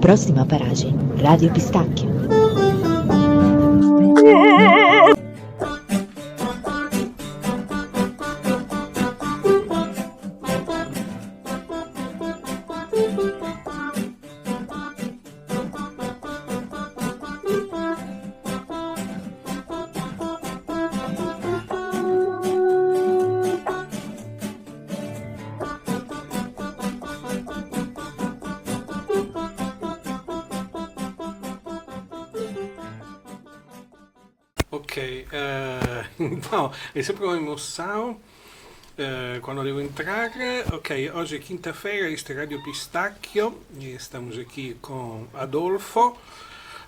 Próxima paragem, Rádio Pistáquio. Então, è sempre uma emoção quando devo entrare. Ok, oggi è quinta-feira, este é Rádio Pistáquio e estamos aqui com Adolfo.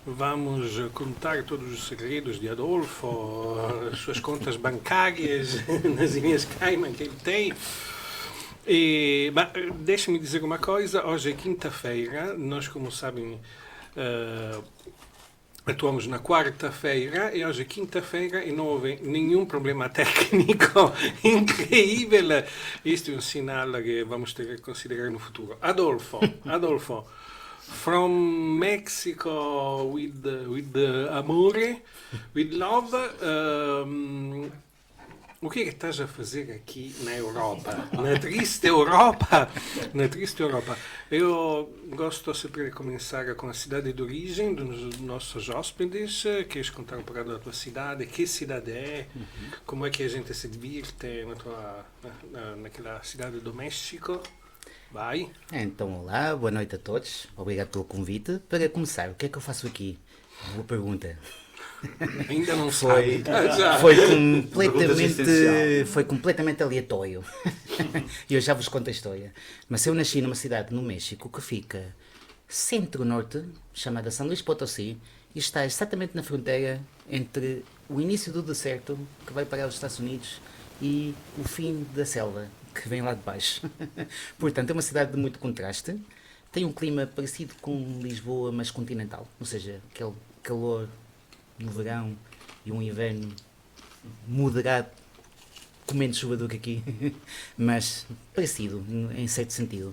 Vamos contar todos os segredos de Adolfo, as suas contas bancárias nas Ilhas Caimã que ele tem. E, deixa-me dizer uma coisa, hoje é quinta-feira, nós como sabem atuamos na quarta-feira e hoje é quinta-feira e não houve nenhum problema técnico incrível. Isto é um sinal que vamos ter que considerar no futuro. Adolfo, from Mexico with amore, with love, o que é que estás a fazer aqui na Europa? Na triste Europa? Na triste Europa. Eu gosto sempre de começar com a cidade de origem dos nossos hóspedes. Queres contar um pouco da tua cidade? Que cidade é? Como é que a gente se divirte naquela cidade do México? Vai. Então, olá, boa noite a todos. Obrigado pelo convite. Para começar, o que é que eu faço aqui? Boa pergunta. Ainda não foi. Foi completamente aleatório. E eu já vos conto a história. Mas eu nasci numa cidade no México que fica centro-norte, chamada São Luís Potosí, e está exatamente na fronteira entre o início do deserto, que vai para os Estados Unidos, e o fim da selva, que vem lá de baixo. Portanto, é uma cidade de muito contraste. Tem um clima parecido com Lisboa, mas continental. Ou seja, aquele calor no verão e um inverno moderado, com menos chuva do que aqui, mas parecido, em certo sentido.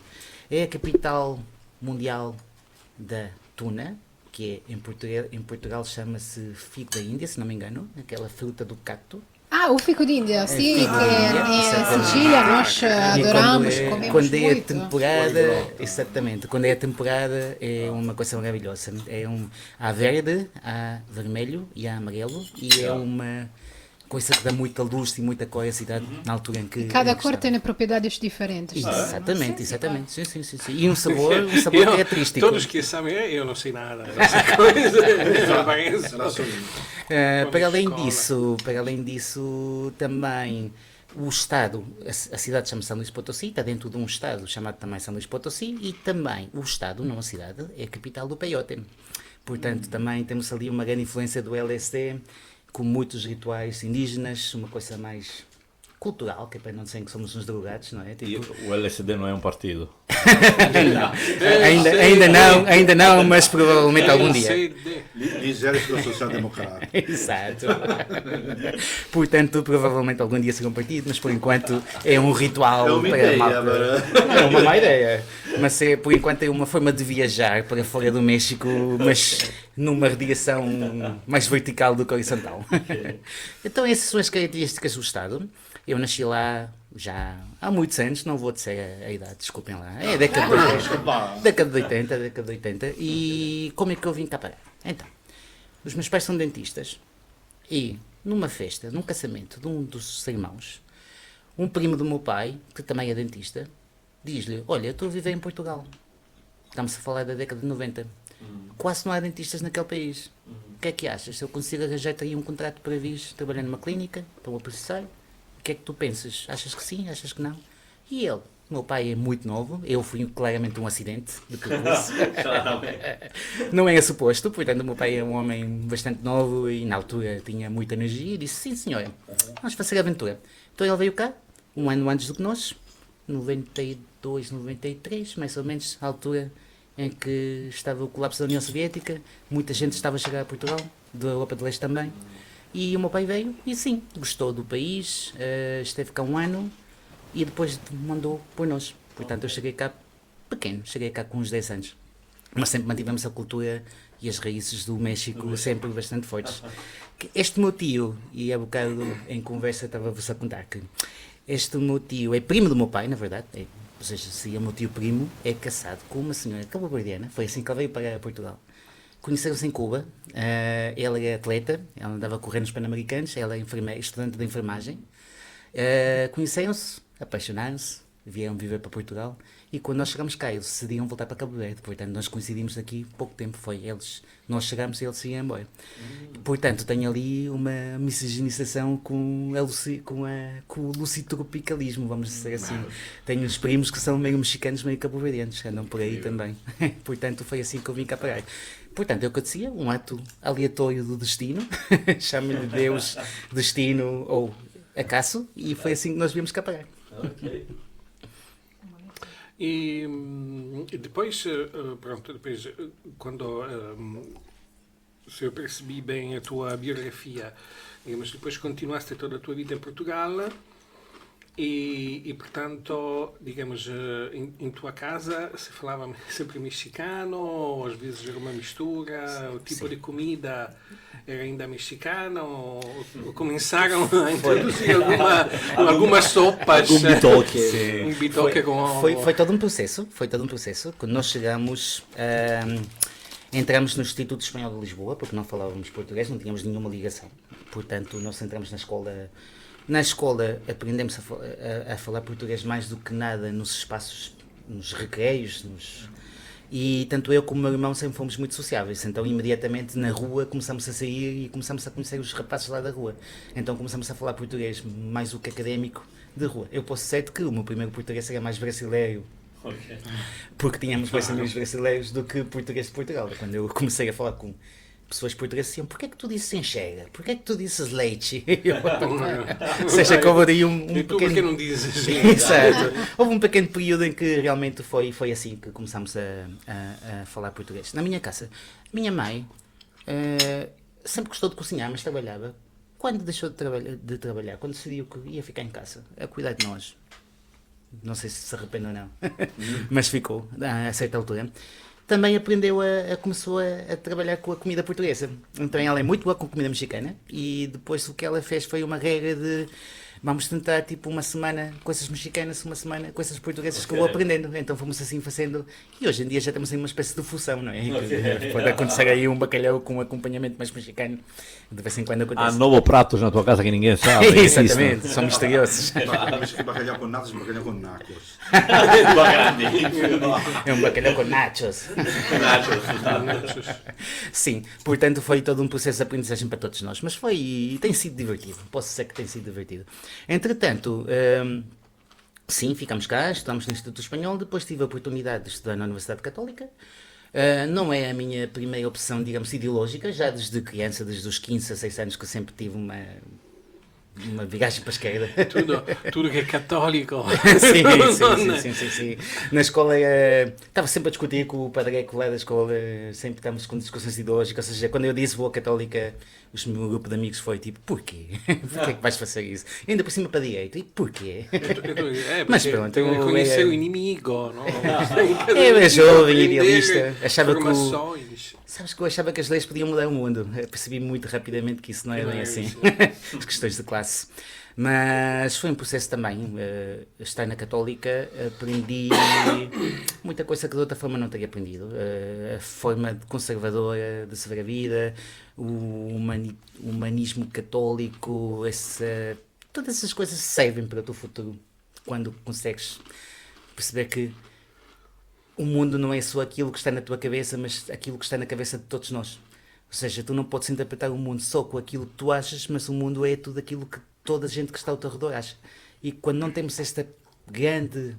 É a capital mundial da tuna, que é, em Portugal chama-se figo da Índia, se não me engano, aquela fruta do cacto. Ah, o fico d'Índia, sim, que em Sicília nós adoramos, comemos quando é muito. temporada, exatamente, quando é a temporada é uma coisa maravilhosa. Há verde, há vermelho e há amarelo e é uma coisa que dá muita luz e muita cor à cidade na altura em que... Cada cor tem propriedades diferentes. Exatamente. Sim. E um sabor característico. Todos que sabem, eu não sei nada dessa coisa. Para além disso, também o Estado, a cidade chama-se São Luís Potosí, está dentro de um Estado chamado também São Luís Potosí, e também o Estado, não a cidade, é a capital do peyote. Portanto, também temos ali uma grande influência do LSD, com muitos rituais indígenas, uma coisa mais cultural, que é para não dizer que somos uns drogados, não é? Tipo... E o LSD não é um partido? ainda não, mas provavelmente algum dia. Exército Social Democrático. Exato. Portanto, provavelmente algum dia será um partido, mas por enquanto é um ritual. É uma ideia, Não é uma má ideia. Mas por enquanto é uma forma de viajar para fora do México, mas numa radiação mais vertical do que horizontal. Então essas são as características do Estado. Eu nasci lá já há muitos anos, não vou dizer a idade, desculpem lá. É década de 80. E como é que eu vim cá parar? Então, os meus pais são dentistas e numa festa, num casamento de um dos irmãos, um primo do meu pai, que também é dentista, diz-lhe: olha, eu estou a viver em Portugal. Estamos a falar da década de 90. Quase não há dentistas naquele país. O que é que achas? Se eu consigo arranjar aí um contrato para vir trabalhar numa clínica, estou a processar. O que é que tu pensas? Achas que sim? Achas que não? E ele, meu pai é muito novo, eu fui claramente um acidente de percurso. Não é suposto, portanto o meu pai é um homem bastante novo e na altura tinha muita energia e disse: sim senhora, vamos fazer a aventura. Então ele veio cá, um ano antes do que nós, 92, 93, mais ou menos, a altura em que estava o colapso da União Soviética, muita gente estava a chegar a Portugal, da Europa de Leste também. E o meu pai veio e sim, gostou do país, esteve cá um ano e depois mandou por nós. Portanto, eu cheguei cá pequeno, cheguei cá com uns 10 anos. mas sempre mantivemos a cultura e as raízes do México sempre bastante fortes. Este meu tio, e há bocado em conversa estava-vos a contar que este meu tio é primo do meu pai, na verdade, ou seja, se é meu tio primo, é casado com uma senhora cabo-verdiana, foi assim que ele veio para Portugal. Conheceram-se em Cuba, ela é atleta, ela andava a correr nos Pan-Americanos, ela é enfermeira, estudante de enfermagem. Conheceram-se, apaixonaram-se, vieram viver para Portugal e quando nós chegamos cá eles decidiram voltar para Cabo Verde, portanto nós coincidimos aqui pouco tempo, nós chegamos e eles se iam embora. Portanto tenho ali uma miscigenação com o lucitropicalismo, vamos dizer assim. Tenho os primos que são meio mexicanos, meio cabo-verdianos, andam por aí também. Portanto foi assim que eu vim cá parar. Portanto, é o que eu dizia, um ato aleatório do destino, chame-lhe Deus, destino ou acaso, e foi assim que nós viemos cá parar. Ok. E depois, pronto, depois quando se eu percebi bem a tua biografia, digamos, depois continuaste toda a tua vida em Portugal e portanto, digamos, em tua casa se falava sempre mexicano, ou às vezes era uma mistura, o tipo de comida era ainda mexicana, ou começaram a introduzir algumas sopas. Um bitoque. Um bitoque com... Foi todo um processo, Quando nós chegamos, entramos no Instituto Espanhol de Lisboa, porque não falávamos português, não tínhamos nenhuma ligação. Portanto, nós entramos na escola. Na escola aprendemos a falar português mais do que nada nos espaços, nos recreios, e tanto eu como o meu irmão sempre fomos muito sociáveis, então imediatamente na rua começamos a sair e começamos a conhecer os rapazes lá da rua, então começamos a falar português mais do que académico de rua. Eu posso dizer que o meu primeiro português era mais brasileiro, porque tínhamos mais amigos brasileiros do que português de Portugal. Quando eu comecei a falar com pessoas portuguesas diziam, porquê é que tu dizes enxerga? Porquê é que tu dizes leite? Ou seja, que houve aí um e tu pequeno... porque não dizes? Exato. Houve um pequeno período em que realmente foi assim que começámos a falar português. Na minha casa, minha mãe sempre gostou de cozinhar, mas trabalhava. Quando deixou de trabalhar, quando decidiu que ia ficar em casa, a cuidar de nós, não sei se arrepende ou não, mas ficou a certa altura. Também começou a trabalhar com a comida portuguesa. Então ela é muito boa com comida mexicana e depois o que ela fez foi uma regra de vamos tentar tipo uma semana coisas mexicanas, uma semana coisas portuguesas que eu vou aprendendo. Então fomos assim fazendo e hoje em dia já temos aí uma espécie de fusão, não é? Pode acontecer aí um bacalhau com um acompanhamento mais mexicano. De vez em quando acontece. Há novo pratos na tua casa que ninguém sabe. Exatamente, são misteriosos. Bacalhau com natas, bacalhau com nacos. É um bacalhau com nachos. Sim, portanto foi todo um processo de aprendizagem para todos nós, mas tem sido divertido, posso dizer que tem sido divertido. Entretanto, sim, ficamos cá, estudamos no Instituto Espanhol, depois tive a oportunidade de estudar na Universidade Católica. Não é a minha primeira opção, digamos, ideológica, já desde criança, desde os 15 a 6 anos que eu sempre tive uma viragem para a esquerda. Tudo que é católico. Sim. Na escola estava sempre a discutir com o padreco lá da escola, sempre estávamos com discussões ideológicas, ou seja, quando eu disse vou à católica, o meu grupo de amigos foi tipo, porquê? Porquê que vais fazer isso? E ainda por cima para a direita, e porquê? Mas pronto, eu conhecer o inimigo, não? Eu era jovem, idealista, achava que informações. Sabes que eu achava que as leis podiam mudar o mundo. Eu percebi muito rapidamente que isso não é bem assim. As questões de classe. Mas foi um processo também. Estar na Católica, aprendi muita coisa que de outra forma não teria aprendido. A forma conservadora de se ver a vida, o humanismo católico, todas essas coisas servem para o teu futuro. Quando consegues perceber que o mundo não é só aquilo que está na tua cabeça, mas aquilo que está na cabeça de todos nós. Ou seja, tu não podes interpretar o mundo só com aquilo que tu achas, mas o mundo é tudo aquilo que toda a gente que está ao teu redor acha. E quando não temos esta grande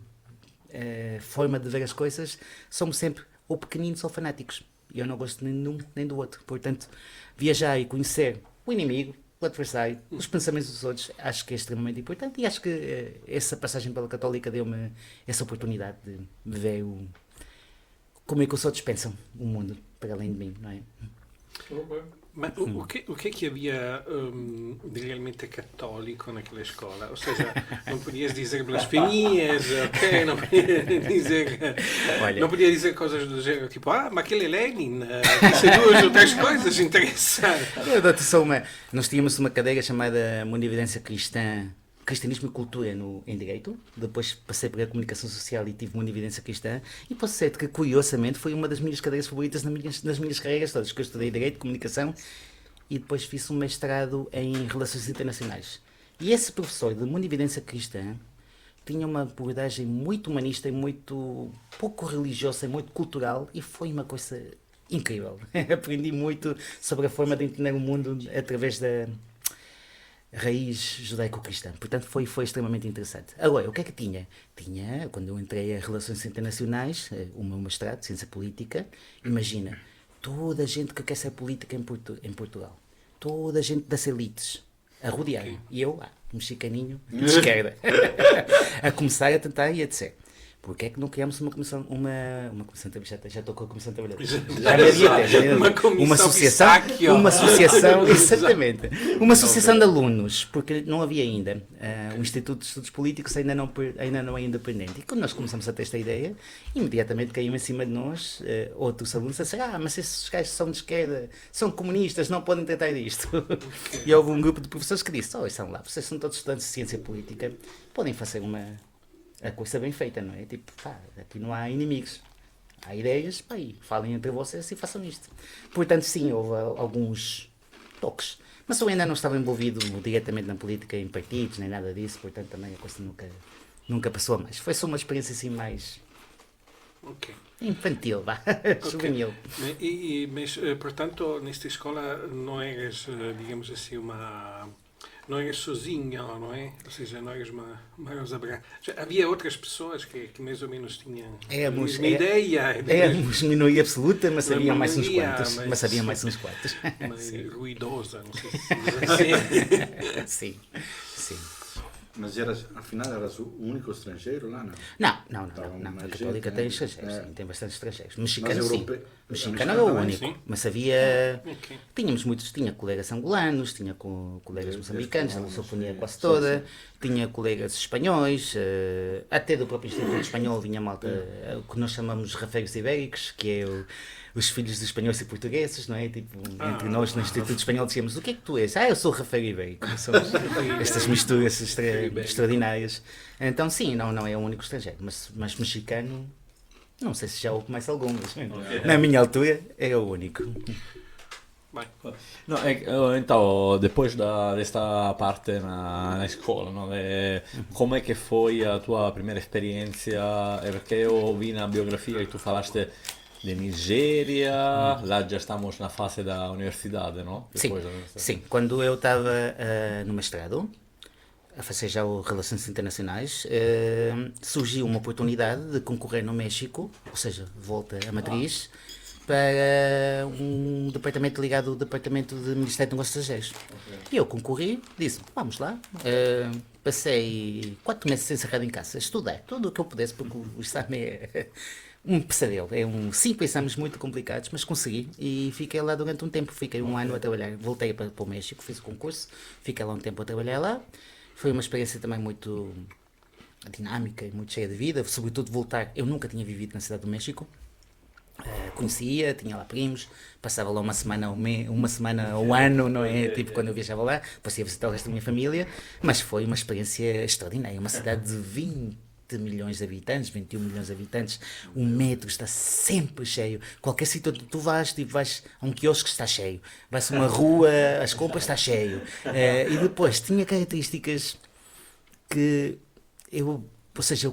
forma de ver as coisas, somos sempre ou pequeninos ou fanáticos. E eu não gosto nem de um nem do outro. Portanto, viajar e conhecer o inimigo, o adversário, os pensamentos dos outros, acho que é extremamente importante. E acho que essa passagem pela Católica deu-me essa oportunidade de ver como é que os outros pensam o mundo para além de mim, não é? Ma o que é que havia de realmente católico naquela escola? Ou seja, não podias dizer blasfemias, ok? Não podias dizer, Olha. não podia dizer coisas do género, tipo, mas aquele é Lenin, disse duas ou três coisas interessantes. Eu dou-te só uma. Nós tínhamos uma cadeira chamada Monividência Cristã, Cristianismo e Cultura em Direito. Depois passei para a Comunicação Social e tive Monividência Cristã. E posso dizer que, curiosamente, foi uma das minhas cadeiras favoritas nas minhas carreiras todas, que eu estudei Direito, Comunicação e depois fiz um mestrado em Relações Internacionais. E esse professor de Monividência Cristã tinha uma abordagem muito humanista e muito pouco religiosa e muito cultural e foi uma coisa incrível. Aprendi muito sobre a forma de entender o mundo através da raiz judaico-cristã. Portanto, foi extremamente interessante. Agora, o que é que tinha? Tinha, quando eu entrei a Relações Internacionais, o meu mestrado de Ciência Política, imagina, toda a gente que quer ser política em Portugal, toda a gente das elites, a rodear-me. E eu, um chicaninho de esquerda, a começar a tentar e a dizer. Porque é que não criamos uma comissão, uma comissão de trabalho? Já estou com a comissão de trabalho. Já me adiantei. Uma associação, exatamente. Uma associação de alunos, porque não havia ainda. O Instituto de Estudos Políticos ainda não é independente. E quando nós começamos a ter esta ideia, imediatamente caiu em cima de nós outros alunos a dizer, mas esses gajos são de esquerda, são comunistas, não podem tratar disto. E houve um grupo de professores que disse, estão lá, vocês são todos estudantes de Ciência Política, podem fazer a coisa bem feita, não é? Tipo, aqui não há inimigos. Há ideias, e falem entre vocês e façam isto. Portanto, sim, houve alguns toques. Mas eu ainda não estava envolvido diretamente na política, em partidos, nem nada disso, portanto também a coisa nunca passou a mais. Foi só uma experiência assim mais infantil, juvenil. Mas, portanto, nesta escola não eras, digamos assim, não eras sozinho, não é? Ou seja, não eras uma Rosa Branca. Havia outras pessoas que mais ou menos tinham uma ideia. Éramos minoria absoluta, mas havia mais uns quantos. Mas havia mais uns quantos. Ruidosa, não sei se sim, sim. Mas afinal eras o único estrangeiro lá, não? Não. A Católica tem estrangeiros, sim, tem bastante estrangeiros. Mexicano, sim. Mexicano era o único, sim. mas havia... Tínhamos muitos, tinha colegas angolanos, tinha colegas moçambicanos, da lusofonia quase toda, tinha colegas espanhóis, até do próprio Instituto Espanhol vinha malta, o que nós chamamos rafeiros ibéricos, que é os filhos dos espanhóis e portugueses, não é? Tipo, entre nós no Instituto Espanhol dizíamos, o que é que tu és? Eu sou rafeiro ibérico. Somos estas misturas extraordinárias. Então sim, não é o único estrangeiro, mas mexicano, não sei se já houve mais algum, mas na minha altura era o único. No, então, depois desta parte na escola, no? Como é que foi a tua primeira experiência? Porque eu vi na biografia que tu falaste de Nigéria, lá já estamos na fase da universidade, não? Sim. Quando eu estava no mestrado, a fazer já o Relações Internacionais, surgiu uma oportunidade de concorrer no México, ou seja, volta à matriz, para um departamento ligado ao Departamento de Ministério de Negócios Estrangeiros. E eu concorri, disse, vamos lá. Passei 4 meses encerrado em casa, a estudar tudo o que eu pudesse, porque o exame é um pesadelo. 5 exames muito complicados, mas consegui. E fiquei lá durante um tempo, fiquei um ano a trabalhar. Voltei para o México, fiz o concurso, fiquei lá um tempo a trabalhar lá. Foi uma experiência também muito dinâmica e muito cheia de vida, sobretudo voltar. Eu nunca tinha vivido na Cidade do México. Conhecia, tinha lá primos, passava lá uma semana ao ano, não é? Tipo quando eu viajava lá, depois ia visitar o resto da minha família, mas foi uma experiência extraordinária. Uma cidade de 20 milhões de habitantes, 21 milhões de habitantes, o metro está sempre cheio. Qualquer sítio onde tu vais, tipo, vais a um quiosque, está cheio. Vais a uma rua, as compras, está cheio. E depois tinha características que eu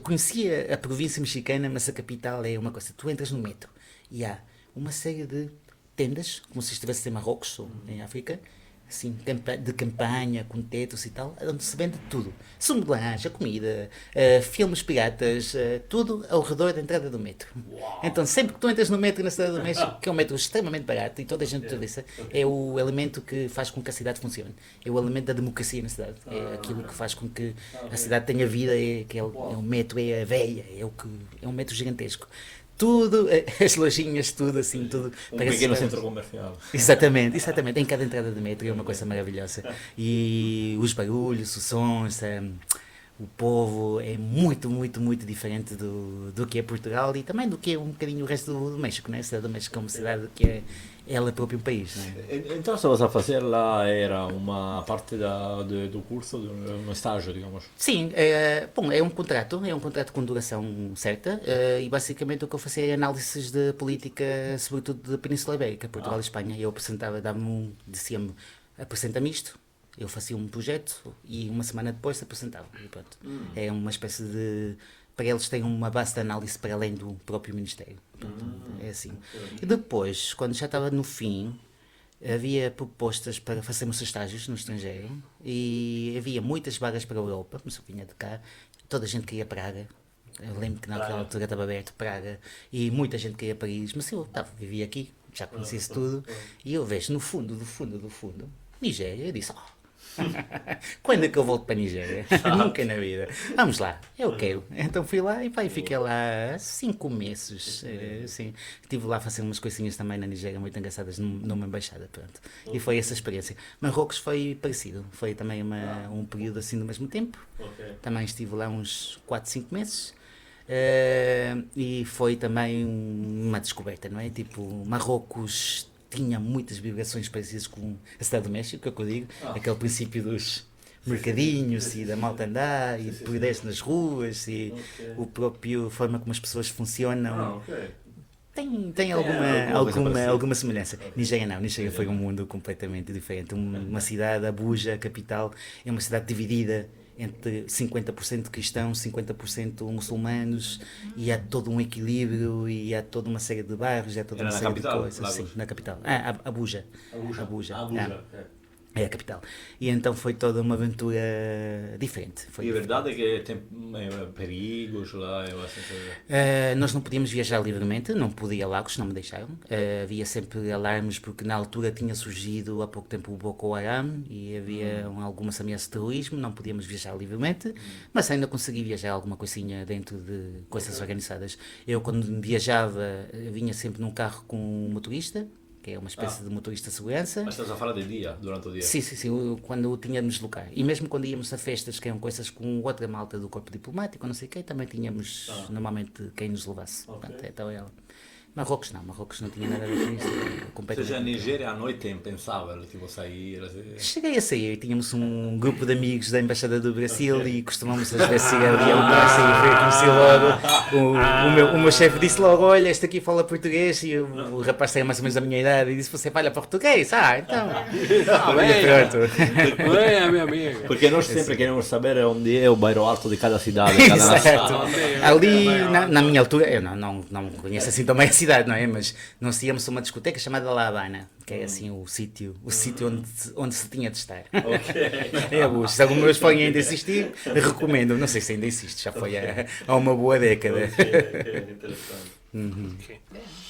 conhecia a província mexicana, mas a capital é uma coisa. Tu entras no metro e há uma série de tendas, como se estivesse em Marrocos ou em África, assim, de campanha, com tetos e tal, onde se vende tudo. Sumo de laranja, comida, filmes piratas, tudo ao redor da entrada do metro. Então, sempre que tu entras no metro na Cidade do México, que é um metro extremamente barato e toda a gente utiliza, é o elemento que faz com que a cidade funcione. É o elemento da democracia na cidade. É aquilo que faz com que a cidade tenha vida, o metro é a veia, é um metro gigantesco. tudo, as lojinhas, tudo assim, tudo. Parece pequeno que- centro comercial. Exatamente, exatamente. Em cada entrada de metro é uma coisa maravilhosa. E os barulhos, os sons, o povo é muito, muito, muito diferente do que é Portugal e também do que é um bocadinho o resto do México, né? A cidade do México é uma cidade que é ela própria um país, né? Então, estavas a fazer lá, era uma parte do curso, um estágio, digamos. Sim, bom, é um contrato com duração certa e basicamente o que eu fazia era análises de política, sobretudo da Península Ibérica, Portugal e Espanha. Eu apresentava, dizia-me, apresenta-me isto, eu fazia um projeto e uma semana depois apresentava. E pronto. É uma espécie de. Para eles têm uma base de análise para além do próprio Ministério. Pronto, é assim. E depois, quando já estava no fim, havia propostas para fazermos estágios no estrangeiro e havia muitas vagas para a Europa, mas eu vinha de cá, toda a gente queria Praga. Eu lembro que naquela altura estava aberto Praga e muita gente queria Paris, mas eu vivia aqui, já conhecia isso tudo, e eu vejo no fundo, do fundo, Nigéria, eu disse, quando é que eu volto para a Nigéria? Nunca na vida. Vamos lá, eu quero. Então fui lá e pá, fiquei lá 5 meses. Assim. Estive lá a fazer umas coisinhas também na Nigéria, muito engraçadas, numa embaixada. Pronto. E foi essa experiência. Marrocos foi parecido. Foi também um período assim do mesmo tempo. Também estive lá uns 4, 5 meses. E foi também uma descoberta, não é? Tipo, Marrocos tinha muitas vibrações parecidas com a cidade do México, é o que eu digo, aquele princípio dos mercadinhos e da malta andar e fluidez nas ruas e o próprio forma como as pessoas funcionam. Tem alguma semelhança. Nigéria não, Nigéria foi um mundo completamente diferente. Uma cidade, Abuja, a capital, é uma cidade dividida entre 50% cristãos, 50% muçulmanos, e há todo um equilíbrio e há toda uma série de bairros, há toda uma série de coisas. Sim, na capital. Abuja. Abuja. É a capital. E então foi toda uma aventura diferente. E a verdade é que tem perigos lá, é bastante... Nós não podíamos viajar livremente, não podia Lagos, não me deixaram. Havia sempre alarmes porque na altura tinha surgido há pouco tempo o Boko Haram e havia algumas ameaças de terrorismo, não podíamos viajar livremente, mas ainda consegui viajar alguma coisinha dentro de coisas organizadas. Eu quando viajava vinha sempre num carro com um motorista, que é uma espécie de motorista de segurança. Mas estás a falar de dia, durante o dia? Sim, quando tínhamos lugar. E mesmo quando íamos a festas, que eram coisas com outra malta do corpo diplomático, não sei o quê, também tínhamos normalmente quem nos levasse. Portanto, então ela... Marrocos não tinha nada a ver com isso. Ou seja, a Nigéria à noite é impensável, tipo, sair... Cheguei a sair, tínhamos um grupo de amigos da Embaixada do Brasil e costumamos às vezes ir a avião para sair, foi conhecer logo. O meu chefe disse logo, olha, este aqui fala português, e o rapaz tem mais ou menos a minha idade e disse, você fala português? Então... pronto. Bem, minha amiga. Porque nós sempre queremos saber onde é o bairro alto de cada cidade, de cada Exato. nação. Ali, na minha altura, eu não conheço assim também a cidade, não é? Mas nós íamos a uma discoteca chamada La Habana, que é assim o sítio onde se tinha de estar. É Abuja. Se alguma vez forem ainda existir, recomendo. Não sei se ainda existe, já foi há uma boa década.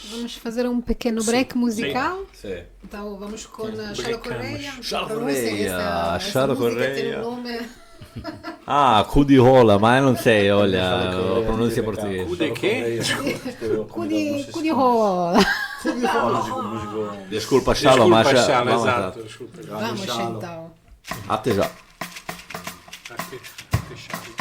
Vamos fazer um pequeno break musical. Sim. Então vamos com a Charo Correia. Charo Pronúncia, Correia, essa Charo música Correia. tem um nome... Cu di rola, ma eu não sei, olha, a pronúncia portuguesa. O de quê? Cu di rola. Desculpa, Shalom, mas Desculpa, vamos lá. exato. Desculpa. Vamos então. Até já. Fechado.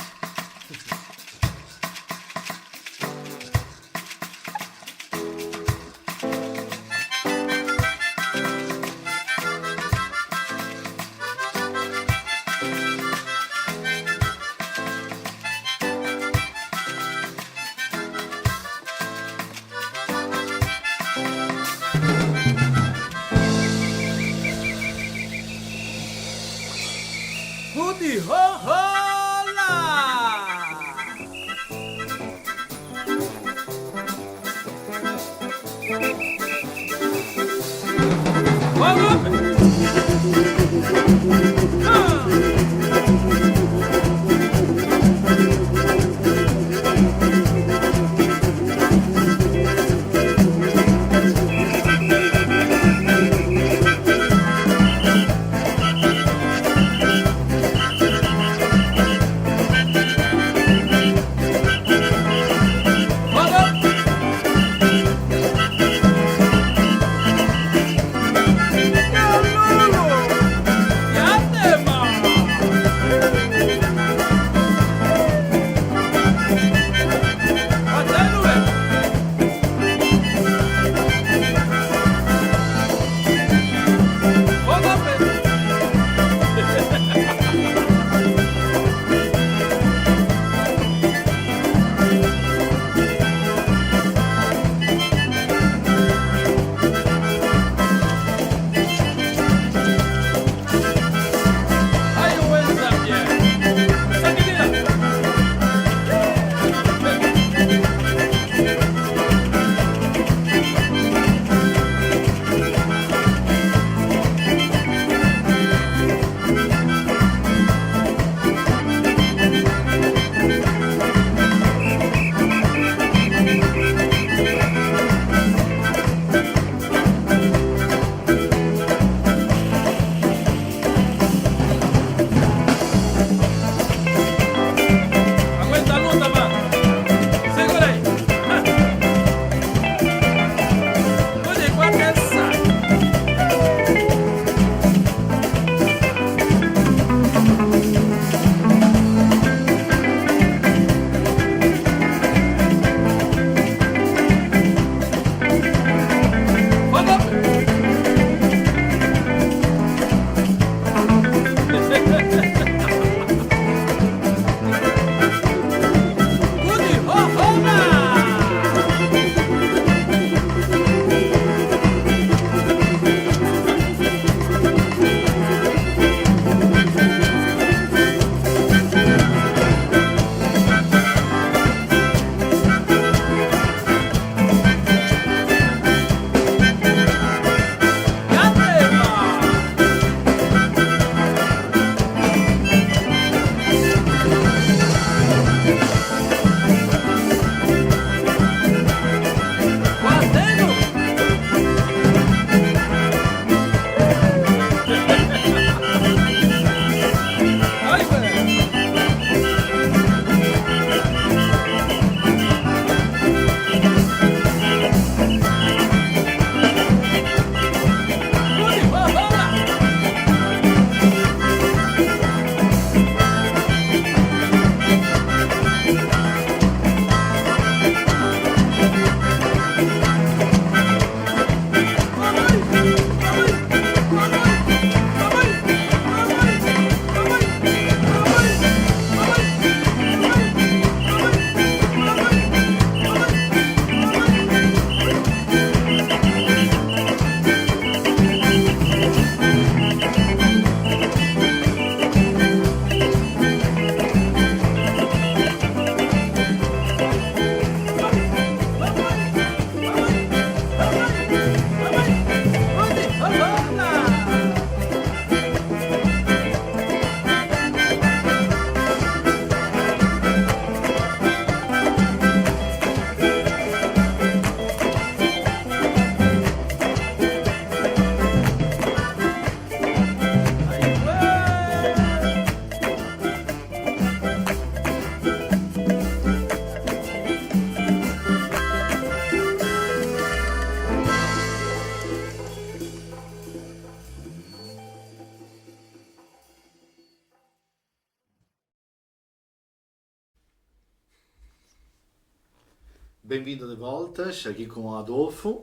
Bem-vindo de volta, aqui com o Adolfo,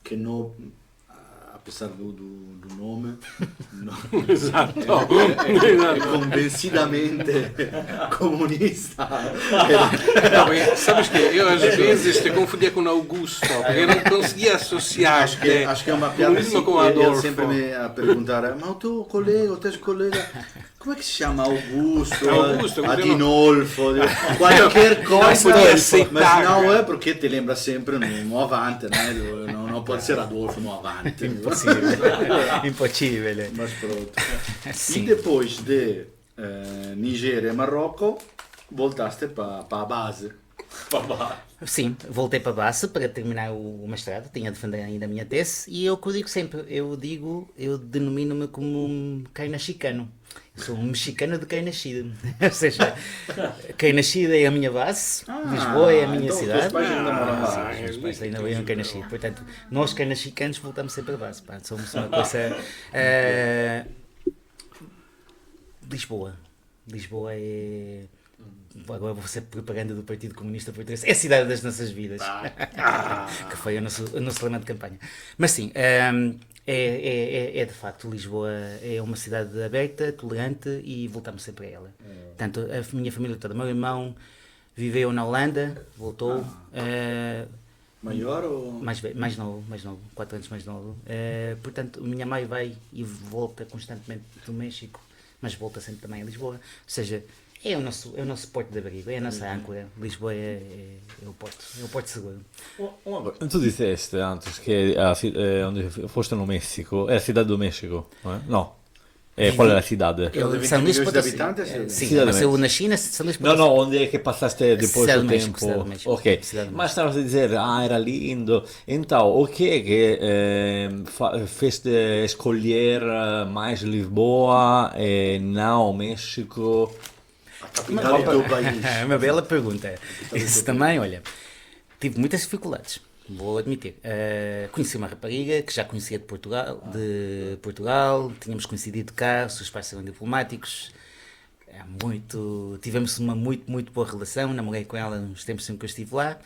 que não, apesar do nome, Esatto. é convencidamente comunista. Não, porque, sabes que eu às vezes te confundia com Augusto, porque eu não conseguia associar Acho que é uma piada comunismo assim, com ele Adolfo. sempre me a perguntar, ma o teu colega, como é que se chama? Augusto, Augusto, Adinolfo, qualquer coisa, podia mas aceitar. não é porque te lembra sempre no Avante, né? Não pode ser Adolfo no Avante. Impossível. Mas pronto. Sim. E depois de Nigéria e Marrocos, voltaste para a base. Sim, voltei para a base para terminar o mestrado, tinha de defender ainda a minha tese, e eu que eu digo sempre, eu denomino-me como um cainachicano. Eu sou um mexicano de cainascido. Ou seja, cainascido é a minha base, Lisboa é a minha então os cidade. teus pais ainda moram lá. Sim, os meus pais ainda veio um cainascido. Portanto, nós cainachicanos voltamos sempre à base. Pá. Somos uma coisa... Lisboa. Lisboa é... Agora vou ser propaganda do Partido Comunista Português. É a cidade das nossas vidas. Que foi o nosso lema de campanha. Mas sim, é de facto, Lisboa é uma cidade aberta, tolerante e voltamos sempre a ela. Tanto a minha família toda, meu irmão viveu na Holanda, voltou. Maior ou... Mais novo, 4 anos mais novo. Portanto, minha mãe vai e volta constantemente do México, mas volta sempre também a Lisboa. Ou seja, é o nosso porto de abrigo, é a nossa âncora. Lisboa é o porto seguro. Tu disseste antes che onde foste no Messico, è la città do México, no? Qual è la cidade? San Luis milhões de Potosí. habitantes? Sim, Cidade nasceu do na China, San Luis No, Potosí. no, onde é que passaste depois Cidade do do México, tempo? Cidade do México. Ok, Cidade do mas estavas a dizer, era lindo. Então, o que é que fez-te escolher mais Lisboa e não México? A capital do país. É uma bela pergunta. Isso também, olha, tive muitas dificuldades, vou admitir. Conheci uma rapariga que já conhecia de Portugal, tínhamos coincidido cá, os seus pais eram diplomáticos, tivemos uma muito boa relação, namorei com ela nos tempos em que eu estive lá.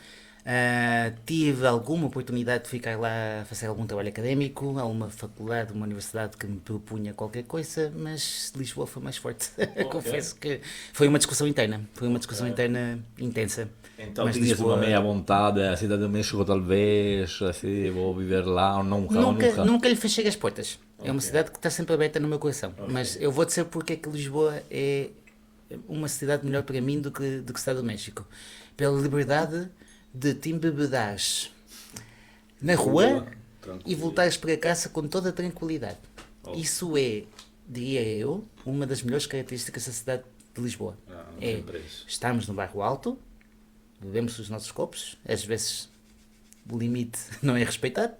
Tive alguma oportunidade de ficar lá a fazer algum trabalho académico, alguma faculdade, uma universidade que me propunha qualquer coisa, mas Lisboa foi mais forte. Confesso que foi uma discussão interna intensa. Então Mas tinhas Lisboa- uma meia vontade, a cidade do México talvez, assim, vou viver lá ou nunca. Nunca lhe fechei as portas. É uma cidade que está sempre aberta no meu coração. Mas eu vou dizer porque é que Lisboa é uma cidade melhor para mim do que a cidade do México. Pela liberdade de te embebedares na rua e voltares para casa com toda a tranquilidade. Isso é, diria eu, uma das melhores características da cidade de Lisboa. Não tem preço. Estarmos no bairro alto, bebemos os nossos copos, às vezes o limite não é respeitado,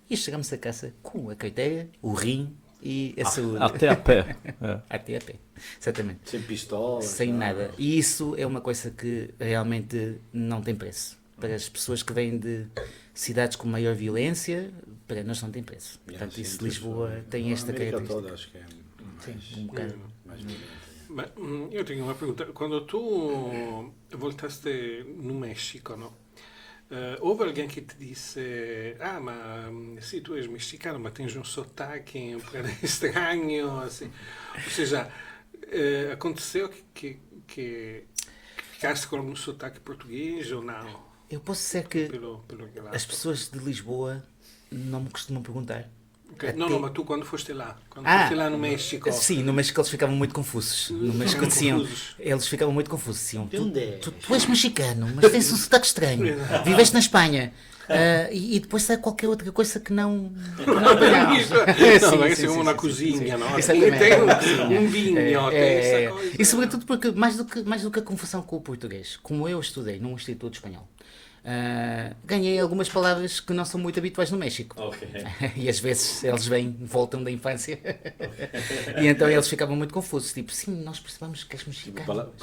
e chegamos a casa com a carteira, o rim e a saúde. Até a pé. Até a pé, exatamente. Sem pistola. Sem nada. E isso é uma coisa que realmente não tem preço. Para as pessoas que vêm de cidades com maior violência, para nós não tem preço. Portanto, isso Lisboa tem esta característica. toda, acho que é mais, Um bocado. mais violenta. Ma io tengo una pregunta. Quando tu voltaste no México, no? Houve alguém que te disse, mas sì, tu és mexicano, mas tens um sotaque um bocado estranho, assim. Ou seja, aconteceu que ficaste com algum sotaque português ou não? Eu posso dizer que Pelo relato. as pessoas de Lisboa não me costumam perguntar. Ok. Não, mas tu quando foste lá? Quando Ah, foste lá no México? Sim, no México eles ficavam muito confusos. No México Ficavam diziam, confusos. eles ficavam muito confusos. Diziam, De onde é? tu és mexicano, mas tens um sotaque estranho. Viveste na Espanha. E depois há qualquer outra coisa que não apanhámos. Isso, Sim, não, vai sim, ser sim, uma sim, cozinha, sim, não? exatamente. Tem um vinho, tem É, essa coisa. e sobretudo porque, mais do que a confusão com o português, como eu estudei num instituto espanhol, ganhei algumas palavras que não são muito habituais no México. E às vezes eles voltam da infância. E então eles ficavam muito confusos. Tipo, sim, nós percebemos que és mexicano.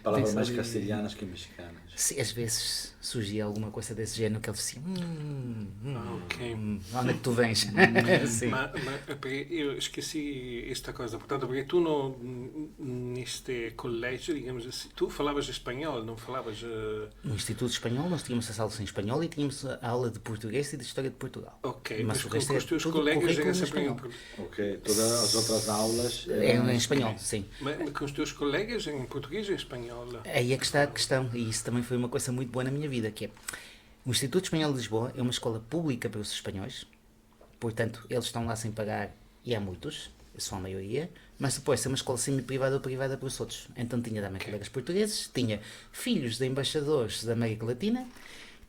Palavras mais castelhanas que mexicanas. Sim, às vezes surgia alguma coisa desse género que eles diziam, Ok. onde é que tu vens? Sim. Ma perché io esqueci esta coisa, portanto, perché tu neste colégio, digamos assim, tu falavas espanhol, não falavas... No Instituto Espanhol nós tínhamos tínhamos as aulas em espanhol e tínhamos a aula de português e de história de Portugal. Ok, Mas mas o com resto os é teus tudo colegas currículo era em sempre em espanhol. Ok, todas as outras aulas É em espanhol, sim. Mas com os teus colegas em português e espanhol? Aí é que está a questão, e isso também foi uma coisa muito boa na minha vida, que é o Instituto Espanhol de Lisboa é uma escola pública para os espanhóis, portanto, eles estão lá sem pagar, e há muitos, são a maioria, mas depois é uma escola semi-privada ou privada para os outros. Então tinha também colegas portugueses, tinha filhos de embaixadores da América Latina,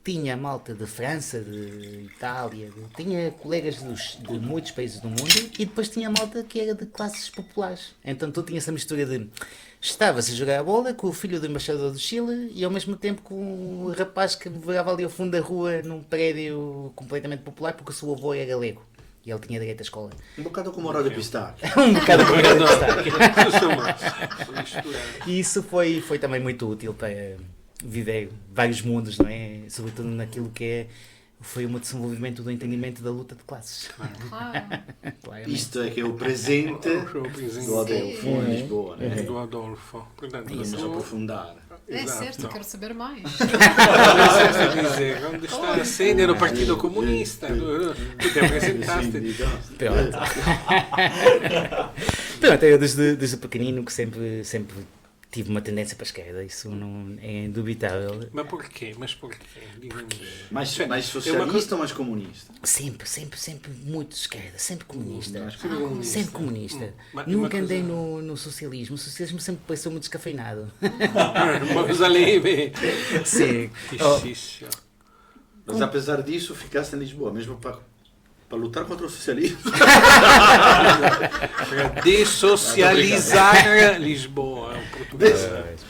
tinha malta de França, de Itália, tinha colegas de muitos países do mundo, e depois tinha malta que era de classes populares. Então tu tinha essa mistura de... Estavas a jogar a bola com o filho do embaixador do Chile e ao mesmo tempo com o rapaz que morava ali ao fundo da rua num prédio completamente popular porque o seu avô era galego e ele tinha direito à escola. Um bocado como o Rádio Pistáquio. Um bocado como era destaque. Misturado. E isso foi também muito útil para viver vários mundos, não é? Sobretudo naquilo que foi um desenvolvimento do entendimento da luta de classes. Claro. Claramente. Isto é que é o presente O presente do Adolfo em Lisboa, né? do Adolfo. Portanto, Vamos eu- aprofundar. É Exato. certo, quero saber mais. Dizer, onde está a sede do Partido Comunista? Tu te apresentaste. Pronto. Pronto, eu desde pequenino que sempre tive uma tendência para a esquerda, isso não é indubitável. Mas porquê? Digamos. Mais É uma socialista ou mais comunista? Sempre muito de esquerda, sempre comunista. Mais Sempre comunista. Mas Nunca uma andei coisa- no socialismo. O socialismo sempre pareceu muito descafeinado. Vamos ali ver. Sim. Que Oh, xixi. Mas apesar disso, ficaste em Lisboa, mesmo para lutar contra o socialismo. Para dessocializar Lisboa, o português.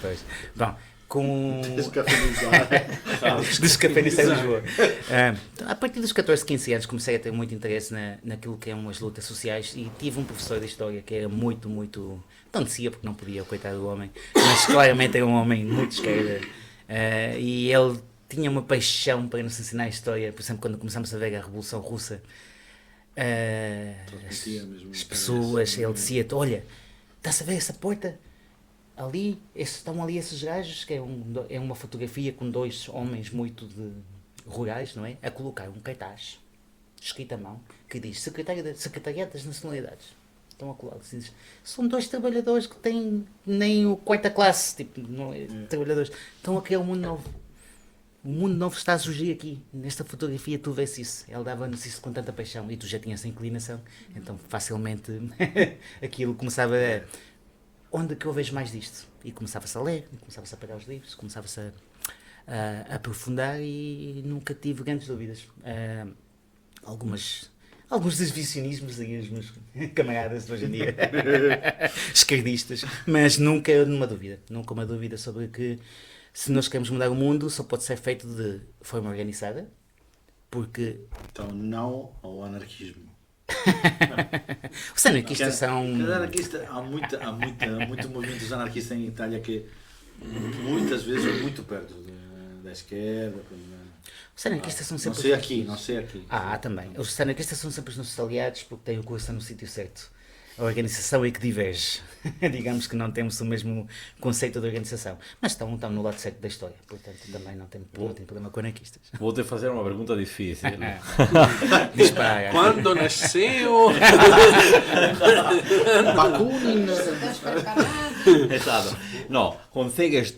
pois. Bom, com... Descafeinizar. Descafeinizar Lisboa. Então, a partir dos 14, 15 anos comecei a ter muito interesse naquilo que eram as lutas sociais e tive um professor de História que era muito, não descia porque não podia, o coitado do homem, mas claramente era um homem muito de esquerda. E ele tinha uma paixão para nos ensinar a História, por exemplo, quando começamos a ver a Revolução Russa, Transmitia mesmo as interesse. pessoas, ele dizia-te, olha, estás a ver essa porta? Ali, estão ali esses gajos, que é uma fotografia com dois homens muito rurais, não é? A colocar um cartaz, escrito à mão, que diz Secretariado das Nacionalidades. Estão a colar, diz, são dois trabalhadores que têm nem o quarta classe, tipo, não é, trabalhadores, estão a criar um mundo novo. O mundo novo está a surgir aqui. Nesta fotografia tu vês isso. Ele dava-nos isso com tanta paixão e tu já tinhas essa inclinação. Então facilmente aquilo começava a... Onde é que eu vejo mais disto? E começava-se a ler, começava-se a pegar os livros, começava-se a aprofundar e nunca tive grandes dúvidas. Alguns desviacionismos aí os meus camaradas de hoje em dia, esquerdistas, mas nunca uma dúvida sobre que se nós queremos mudar o mundo só pode ser feito de forma organizada, porque Então, não ao anarquismo. os anarquistas são... Cada anarquista, há muito movimentos anarquistas em Itália que muitas vezes é muito perto da esquerda. Os anarquistas são sempre... Não sei aqui. Também. Os anarquistas são sempre os nossos aliados porque têm o coração no sítio certo. A organização é que diverge. Digamos que não temos o mesmo conceito de organização. Mas estão no lado certo da história. Portanto, também não tem problema com anarquistas. Vou-te fazer uma pergunta difícil. Dispara. Quando nasceu? Bakunin. Estás preparado? Exato. No, consegues,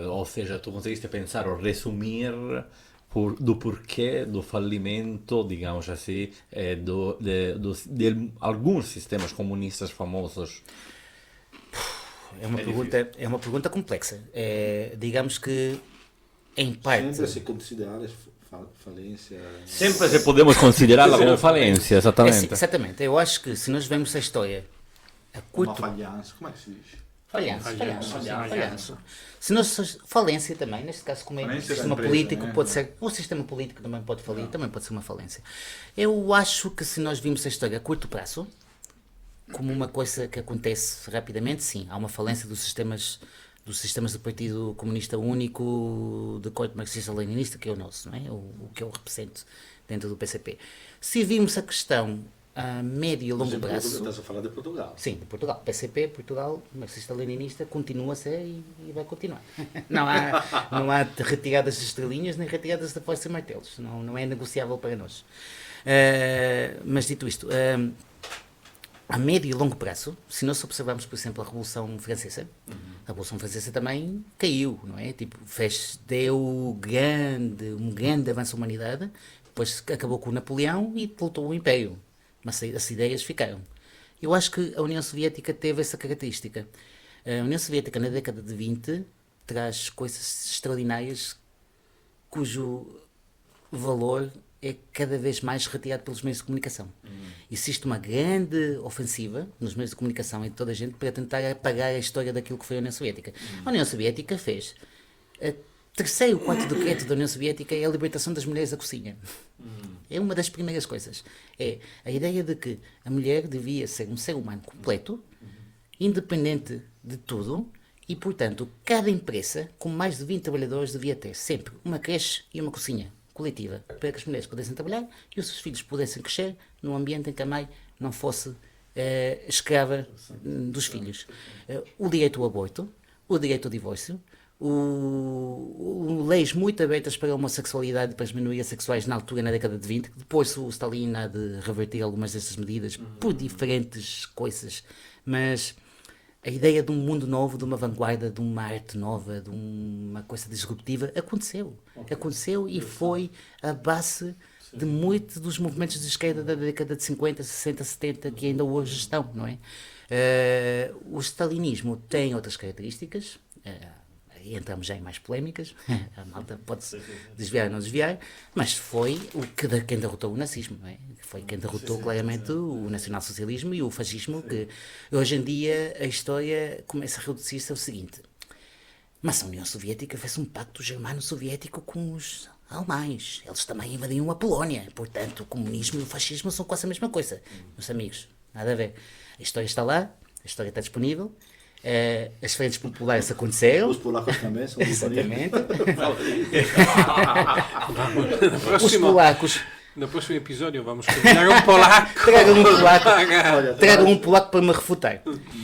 ou seja, tu conseguiste pensar ou resumir do porquê do fallimento, digamos assim, de alguns sistemas comunistas famosos? É uma pergunta complexa. Digamos que, em parte... Sempre se considerar falência. Sempre se podemos considerá-la como falência, exatamente. Exatamente. Eu acho que se nós vemos a história a Uma curto... falhança. Como é que se diz? Falhança. Se nós, falência também, neste caso, como é Falência o sistema da empresa, político, né? pode ser, o sistema político também pode falir, também pode ser uma falência. Eu acho que se nós vimos a história a curto prazo, como uma coisa que acontece rapidamente, sim, há uma falência dos sistemas do Partido Comunista Único, de corte marxista-leninista, que é o nosso, não é? O que eu represento dentro do PCP. Se vimos a questão a médio e longo prazo... Estás a falar de Portugal. Sim, de Portugal. PCP, Portugal, marxista-leninista, continua a ser e vai continuar. Não há retiradas de estrelinhas nem retiradas de foices e martelos. Não é negociável para nós. Mas dito isto, a médio e longo prazo, se nós observarmos, por exemplo, a Revolução Francesa, a Revolução Francesa também caiu, não é? Tipo, deu um grande avanço à humanidade, depois acabou com o Napoleão e voltou o Império. Mas as ideias ficaram. Eu acho que a União Soviética teve essa característica. A União Soviética, na década de 20, traz coisas extraordinárias cujo valor é cada vez mais retirado pelos meios de comunicação. Existe uma grande ofensiva nos meios de comunicação e de toda a gente para tentar apagar a história daquilo que foi a União Soviética. A União Soviética fez... Terceiro, quarto decreto da União Soviética é a libertação das mulheres da cozinha. É uma das primeiras coisas. É a ideia de que a mulher devia ser um ser humano completo, independente de tudo, e, portanto, cada empresa com mais de 20 trabalhadores devia ter sempre uma creche e uma cozinha coletiva, para que as mulheres pudessem trabalhar e os seus filhos pudessem crescer num ambiente em que a mãe não fosse escrava dos filhos. O direito ao aborto, o direito ao divórcio, leis muito abertas para a homossexualidade e para as minorias sexuais na altura, na década de 20. Depois o Stalin há de reverter algumas dessas medidas por diferentes coisas, mas a ideia de um mundo novo, de uma vanguarda, de uma arte nova, de uma coisa disruptiva, aconteceu e foi a base de muitos dos movimentos de esquerda da década de 50, 60, 70 que ainda hoje estão, não é? O stalinismo tem outras características, entramos já em mais polémicas, a malta pode desviar ou não desviar, mas foi quem derrotou o nazismo, não é? Foi quem derrotou claramente o nacionalsocialismo e o fascismo, que hoje em dia a história começa a reduzir-se ao seguinte: mas a União Soviética fez um pacto germano-soviético com os alemães, eles também invadiam a Polónia, portanto o comunismo e o fascismo são quase a mesma coisa. Meus amigos, nada a ver. A história está lá, a história está disponível. As frentes populares aconteceram. Os polacos também são exatamente. Os polacos. No próximo episódio vamos convidar um polaco. Tragam um polaco para me refutar.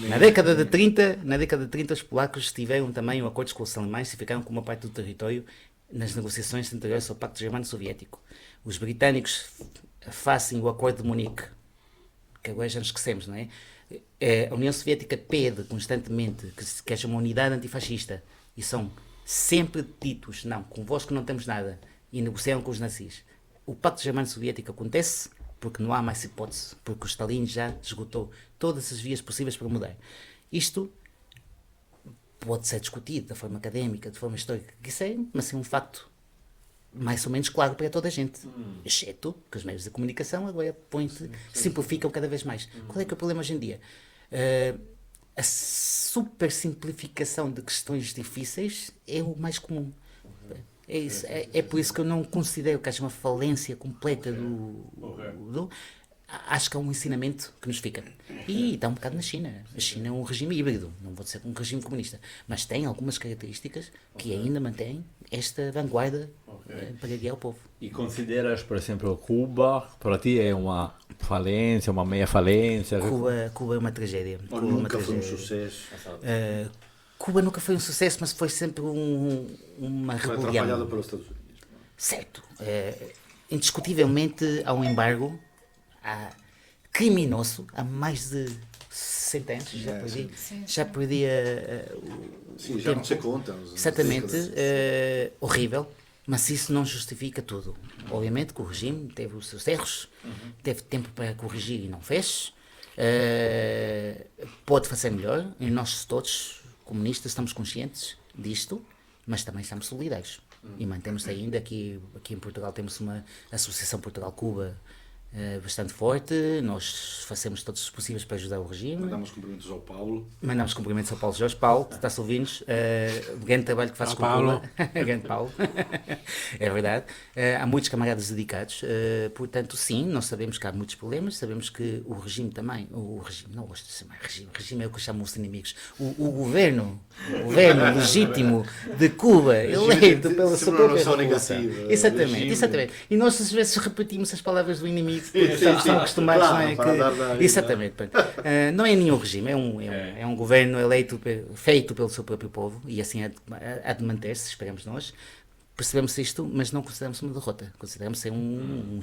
Na década de 30, os polacos tiveram também acordos com os alemães e ficaram com uma parte do território nas negociações anteriores ao Pacto Germano-Soviético. Os britânicos fazem o Acordo de Munique, que agora já nos esquecemos, não é? A União Soviética pede constantemente que haja uma unidade antifascista e são sempre ditos: não, convosco não temos nada, e negociam com os nazis. O Pacto Germano-Soviético acontece porque não há mais hipótese, porque o Stalin já esgotou todas as vias possíveis para mudar. Isto pode ser discutido de forma académica, de forma histórica, que quiser, mas é um facto mais ou menos claro para toda a gente, exceto que os meios de comunicação agora simplificam cada vez mais. Qual é que é o problema hoje em dia? A super simplificação de questões difíceis é o mais comum. É por isso que eu não considero que haja uma falência completa do acho que é um ensinamento que nos fica. E está um bocado na China. A China é um regime híbrido, não vou dizer um regime comunista, mas tem algumas características que ainda mantêm esta vanguarda para guiar o povo. E consideras, por exemplo, Cuba, para ti é uma falência, uma meia falência? Cuba é uma tragédia. Nunca foi um sucesso. Cuba nunca foi um sucesso, mas foi sempre uma rebelião. Foi atrapalhado pelos Estados Unidos. Certo. Indiscutivelmente há um embargo criminoso há mais de 60 anos. Já perdi Sim, já não se conta. Exatamente. Horrível. Mas isso não justifica tudo. Obviamente que o regime teve os seus erros, teve tempo para corrigir e não fez. Pode fazer melhor. E nós todos, comunistas, estamos conscientes disto, mas também estamos solidários. E mantemos ainda, aqui em Portugal temos uma Associação Portugal-Cuba bastante forte, nós fazemos todos os possíveis para ajudar o regime. Mandamos cumprimentos ao Paulo. Mandamos cumprimentos ao Paulo Jorge. Paulo, está-se ouvindo, o grande trabalho que fazes com o Paulo. Grande Paulo. É verdade. Há muitos camaradas dedicados, portanto, sim, nós sabemos que há muitos problemas, sabemos que o regime também, não gosto de chamar regime, regime é o que chamam os inimigos, o governo legítimo de Cuba, eleito pela sua própria população. Exatamente. E nós às vezes repetimos as palavras do inimigo e estão acostumados, claro, não é? para dar Exatamente. Não é nenhum regime, é um governo eleito, feito pelo seu próprio povo, e assim há de manter-se, esperamos nós. Percebemos isto, mas não consideramos uma derrota. Consideramos ser uma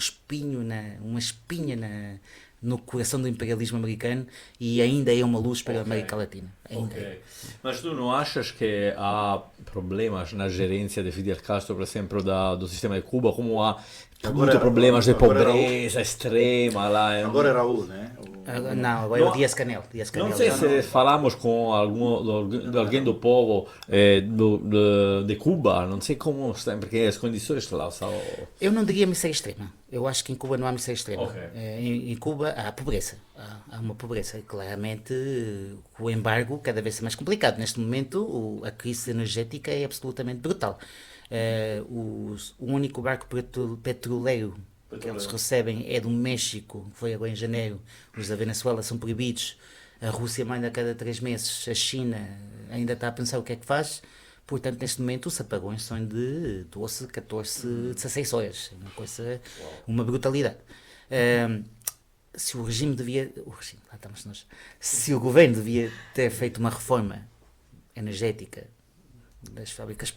espinha no coração do imperialismo americano, e ainda é uma luz para a América Latina. Ainda é. Mas tu não achas que há problemas na gerência de Fidel Castro, por exemplo, do sistema de Cuba, como há muitos problemas de pobreza extrema lá? Agora é Raul, né? Não, agora é o Dias-Canel. Não sei se falamos com alguém do povo de Cuba, não sei como está, porque as condições lá são... Eu não diria miséria extrema. Eu acho que em Cuba não há miséria extrema. Ok. Em Cuba há pobreza. Há uma pobreza. Claramente, o embargo cada vez é mais complicado. Neste momento, a crise energética é absolutamente brutal. O único barco petroleiro que eles recebem é do México, foi agora em janeiro. Os da Venezuela são proibidos. A Rússia manda a cada 3 meses. A China ainda está a pensar o que é que faz. Portanto, neste momento, os apagões são de 12, 14, 16 horas. É uma coisa, uma brutalidade. Se o regime devia... lá estamos nós. Se o governo devia ter feito uma reforma energética das fábricas,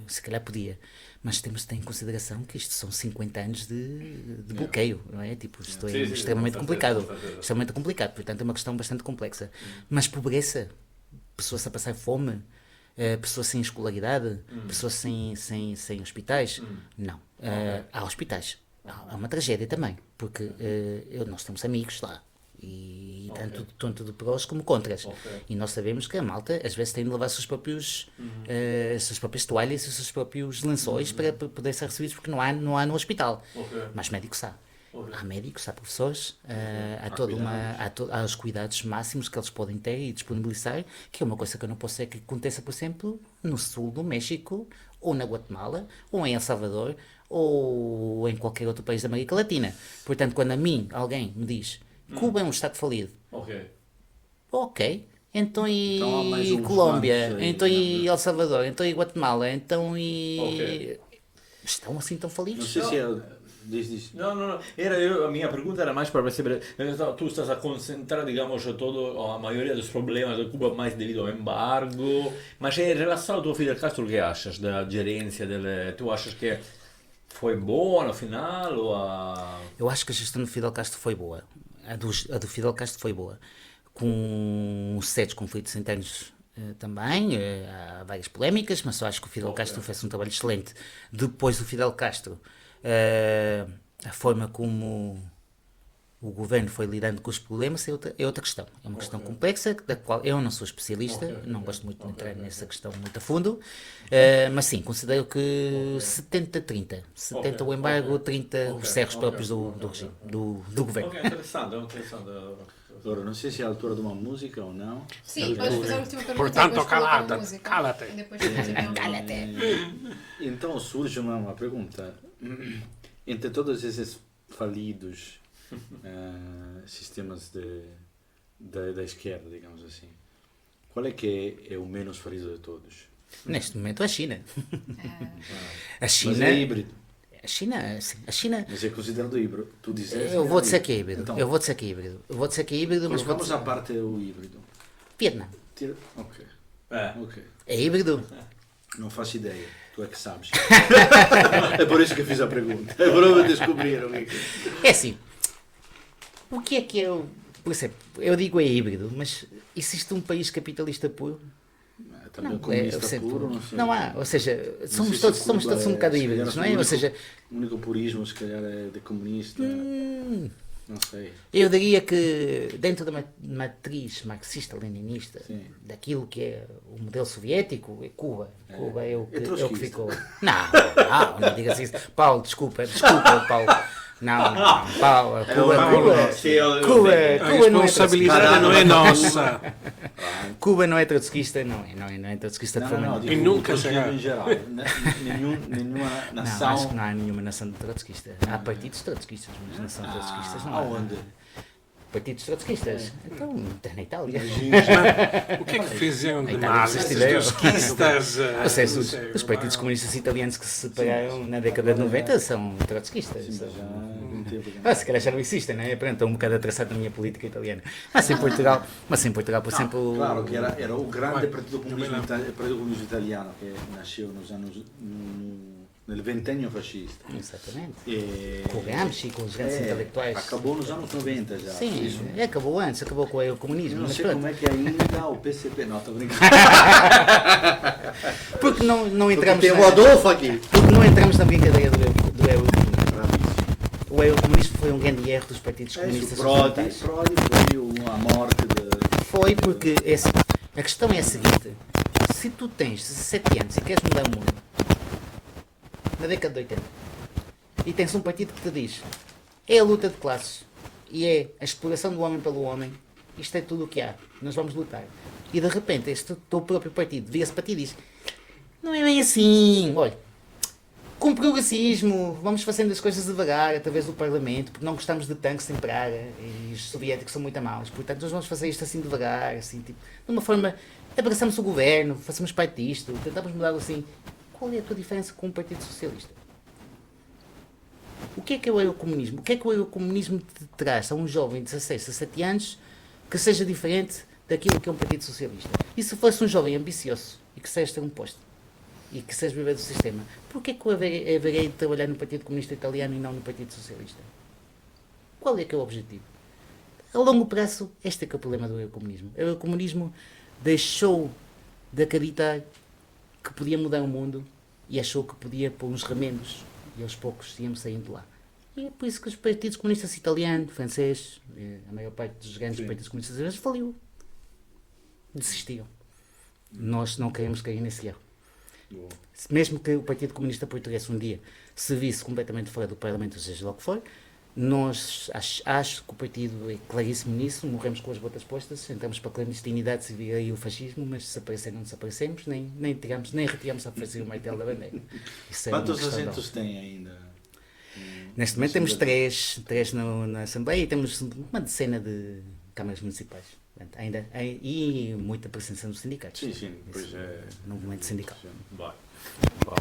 se calhar podia, mas temos de ter em consideração que isto são 50 anos de bloqueio, não é? Tipo, isto é extremamente complicado, portanto é uma questão bastante complexa. Mas pobreza, pessoas a passar fome, pessoas sem escolaridade, pessoas sem hospitais, não. Há hospitais, há uma tragédia também, porque nós temos amigos lá, e tanto de prós como contras. E nós sabemos que a malta às vezes tem de levar as suas próprias toalhas e os seus próprios lençóis para poder ser recebidos, porque não há no hospital. Mas médicos há. Há médicos, há professores, há os cuidados máximos que eles podem ter e disponibilizar, que é uma coisa que eu não posso ser que aconteça, por exemplo, no sul do México, ou na Guatemala, ou em El Salvador, ou em qualquer outro país da América Latina. Portanto, quando a mim alguém me diz Cuba é um estado falido. Ok. Então Então há mais e uns Colômbia, quantos aí, então e né? El Salvador, então e Guatemala, então e... Estão assim tão Não falidos? sei se é... Diz. Não. A minha pergunta era mais para perceber. Tu estás a concentrar, digamos, a maioria dos problemas de Cuba mais devido ao embargo. Mas em relação ao Fidel Castro, o que achas da gerência dele? Tu achas que foi boa no final? Eu acho que a gestão do Fidel Castro foi boa. A do Fidel Castro foi boa. Com certos conflitos internos também, há várias polémicas, mas eu acho que o Fidel Castro fez um trabalho excelente. Depois do Fidel Castro, a forma como o governo foi lidando com os problemas é outra questão. É uma questão complexa, da qual eu não sou especialista, não gosto muito de entrar nessa questão muito a fundo, mas sim, considero que 70-30. 70 o embargo, 30 os cerros próprios do regime, do governo. Interessante. Agora, não sei se é a altura de uma música ou não. Sim, podes fazer a última pergunta. Portanto, depois coloca a calata, música. cala-te. E depois fazemos Então surge uma pergunta. Entre todos esses falidos sistemas da esquerda, digamos assim, qual é que é o menos falido de todos? Neste momento, a China. A Mas China... é híbrido. A China... Mas é considerado híbrido. Tu dizes Eu vou dizer que é híbrido. Então, Eu vou dizer que é híbrido. Mas vou colocamos dizer... à parte o híbrido. Vietnã. Ok. É híbrido? Não faço ideia. Tu é que sabes. É por isso que eu fiz a pergunta. É para eu descobrir o que é. É assim. O que é eu... Por exemplo, eu digo é híbrido, mas existe um país capitalista puro? Também Não, comunista puro, não sei. não há, ou seja, Não somos sei se todos Cuba um bocado se calhar híbridos, não o é? Ou único- seja, O único purismo, se calhar, é de comunista. Não sei. eu diria que dentro da matriz marxista-leninista, Sim. daquilo que é o modelo soviético, é Cuba. Cuba é o que trotskista. ficou. Não digas isso. Paulo, desculpa, Paulo. Não, Paulo, Cuba A não é responsabilidade não é nossa. Cuba não é trotskista, não é trotskista de forma Não, nenhuma. digo, E nunca o será. em geral. Nenhuma Não, nação. acho que não há nenhuma nação trotskista. Há partidos trotskistas, mas nação trotskistas não há. Aonde? Partidos trotskistas. Então, está na Itália. O que é que fizeram de Itália mal existe esses ideia. trotskistas? Ou seja, os partidos comunistas italianos que se separaram na década de 90 são trotskistas. Se calhar já não existem, né? Pronto, estou um bocado atraçado na minha política italiana. Mas em Portugal, por exemplo... Claro, que era o grande Partito Comunista Italiano che nasceu nel ventennio fascista. Exatamente. E, Com o Gramsci, com os grandes intelectuais. Acabou nos anos 90 já. Sim, Isso. acabou antes, acabou com o comunismo. Eu não mas sei pronto. como é que ainda o PCP... Não, estou brincando. Porque não entramos Tem o Adolfo aqui. Porque não entramos na brincadeira do eurocomunismo. O eurocomunismo foi um grande erro dos partidos comunistas ocidentais. Prodi foi a morte de... Foi porque a questão é a seguinte: se tu tens 17 anos e queres mudar o mundo, na década de 80, e tens um partido que te diz é a luta de classes e é a exploração do homem pelo homem, isto é tudo o que há, nós vamos lutar. E de repente este teu próprio partido vira-se para ti e diz: não é bem assim, olha, com progressismo, vamos fazendo as coisas devagar através do Parlamento, porque não gostamos de tanques em Praga e os soviéticos são muito maus, portanto nós vamos fazer isto assim devagar, assim, tipo, de uma forma, abraçamos o governo, fazemos parte disto, tentamos mudar assim. Qual é a tua diferença com o Partido Socialista? O que é o eurocomunismo? O que é que o eurocomunismo te traz a um jovem de 16, 17 anos que seja diferente daquilo que é um Partido Socialista? E se fosse um jovem ambicioso e que seja ter um posto e que seja viver do sistema, porquê que eu haverei de trabalhar no Partido Comunista Italiano e não no Partido Socialista? Qual é que é o objetivo? A longo prazo, este é que é o problema do eurocomunismo. O eurocomunismo deixou de acreditar que podia mudar o mundo e achou que podia pôr uns remendos e aos poucos íamos saindo de lá. E é por isso que os partidos comunistas italiano, francês, a maior parte dos grandes partidos comunistas italianos faliu. Desistiram. Nós não queremos cair nesse erro. Mesmo que o Partido Comunista Português um dia se visse completamente fora do Parlamento, ou seja lá o que for, nós acho que o partido é claríssimo nisso, morremos com as botas postas, entramos para a clandestinidade se vir aí o fascismo, mas desaparecer não desaparecemos, nem retiramos a fazer o martelo da bandeira. Quantos assentos tem ainda? Neste momento temos três na Assembleia e temos uma decena de câmaras municipais. Ainda, e muita presença nos sindicatos. Sim, pois é. No movimento sindical.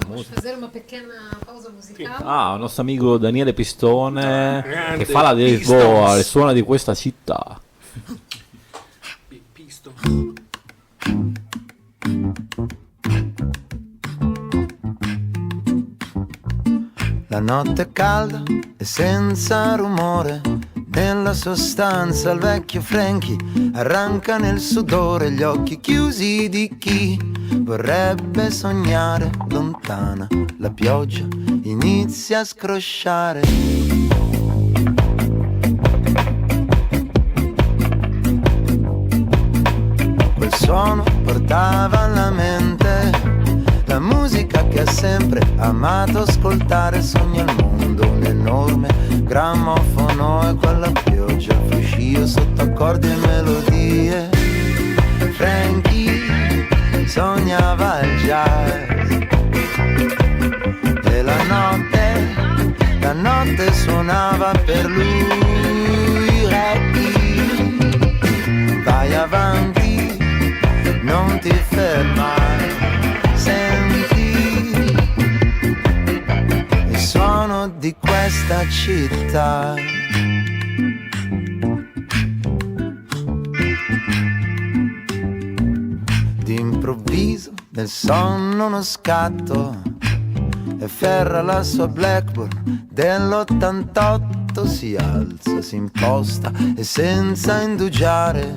Vamos fazer uma pequena pausa musical. Ah, il nostro amico Daniele Pistone grande che fa la Lisboa, le suona di questa città. Pisto. La notte è calda e senza rumore, nella sostanza il vecchio Frankie arranca nel sudore gli occhi chiusi di chi vorrebbe sognare lontana. La pioggia inizia a scrosciare. Quel suono portava alla mente la musica che ha sempre amato ascoltare. Sogna il mondo un enorme grammofono e quella pioggia fruscio sotto accordi e melodie. Frankie sognava il jazz e la notte suonava per lui. Reggae, vai avanti, non ti fermare. Senti il suono di questa città. D'improvviso nel sonno uno scatto e ferra la sua Blackburn dell'88. Si alza, si imposta e senza indugiare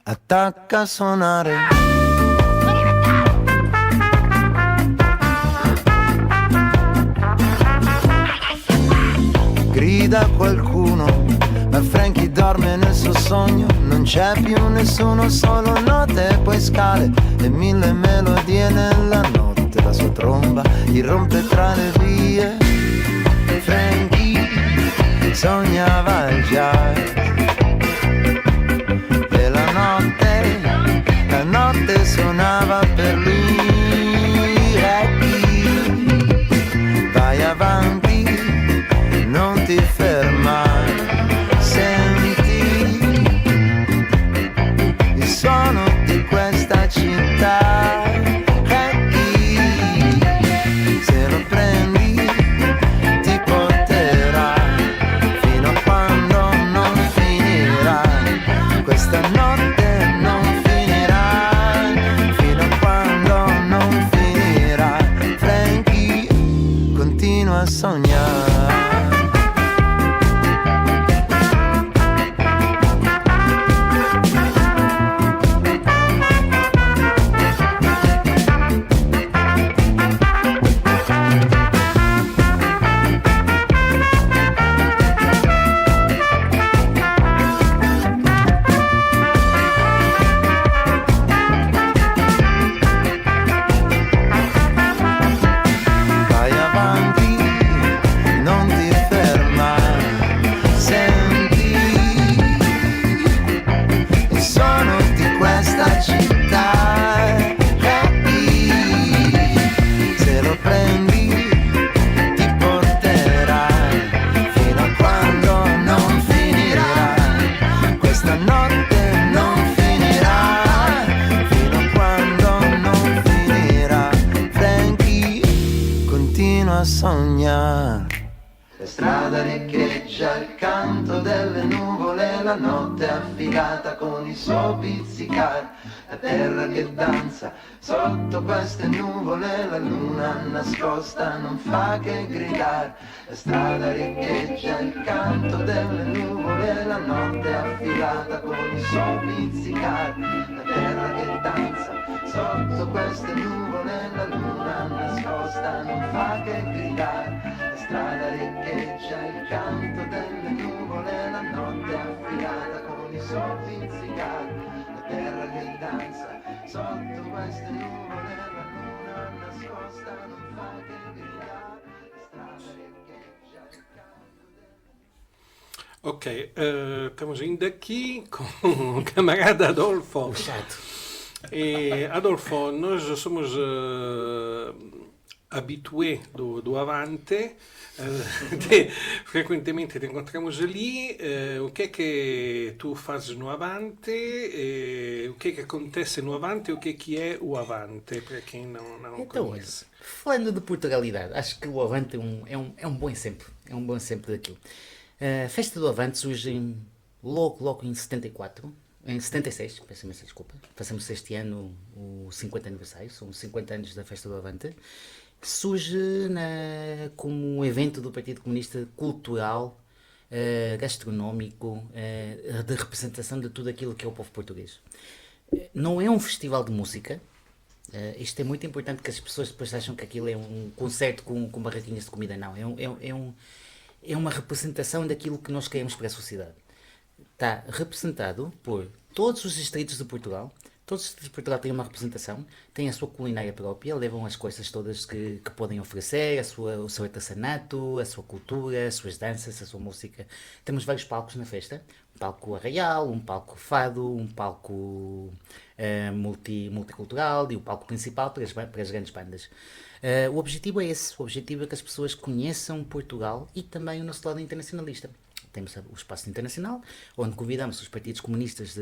attacca a suonare. Grida qualcuno, ma Frankie dorme nel suo sogno. Non c'è più nessuno, solo note e poi scale e mille melodie nella notte. La sua tromba irrompe tra le vie. Frankie sognava il jazz e la notte suonava per lui. Reggae, vai avanti, non ti fermare. Senti il suono di questa città. Reggae, se lo prendi ti porterà. a sognare. Vai avanti, non ti fermare, senti il suono di questa città, capi, se lo prendi ti porterai fino a quando non finirai, questa notte non finirà, fino a quando non finirà. Frankie continua a sognare. La strada riecheggia il canto delle nuvole, la notte affilata con il suo pizzicar, la terra che danza sotto queste nuvole, la luna nascosta non fa che gridare. La strada riecheggia il canto delle nuvole, la notte affilata con il suo pizzicar, la terra che danza sotto queste nuvole, la luna nascosta non fa che gridare. La strada riecheggia il canto delle nuvole, la notte affilata con il suo pizzicar, la terra che danza sotto queste nuvole, la luna nascosta non fa che gridare. La strada riecheggia il canto delle... Ok, estamos ainda aqui com o camarada Adolfo. O chato. Adolfo, nós somos habitué do Avante, frequentemente te encontramos ali. O que é que tu fazes no Avante? O que é que acontece no Avante? O que é o Avante, para quem não Então, conhece? falando de Portugalidade, acho que o Avante é um bom exemplo. É um bom exemplo daquilo. A festa do Avante surge logo em 74. Em 76, peço imensa desculpa. Passamos este ano o 50 aniversário, são 50 anos da festa do Avante. Surge como um evento do Partido Comunista cultural, gastronómico, de representação de tudo aquilo que é o povo português. Não é um festival de música. Isto é muito importante, que as pessoas depois acham que aquilo é um concerto com barraquinhas de comida. Não, é uma representação daquilo que nós queremos para a sociedade. Está representado por todos os distritos de Portugal. Todos os distritos de Portugal têm uma representação, têm a sua culinária própria, levam as coisas todas que podem oferecer, o seu artesanato, a sua cultura, as suas danças, a sua música. Temos vários palcos na festa. Um palco arraial, um palco fado, um palco multicultural e o palco principal para as grandes bandas. O objetivo é esse. O objetivo é que as pessoas conheçam Portugal e também o nosso lado internacionalista. Temos o Espaço Internacional, onde convidamos os partidos comunistas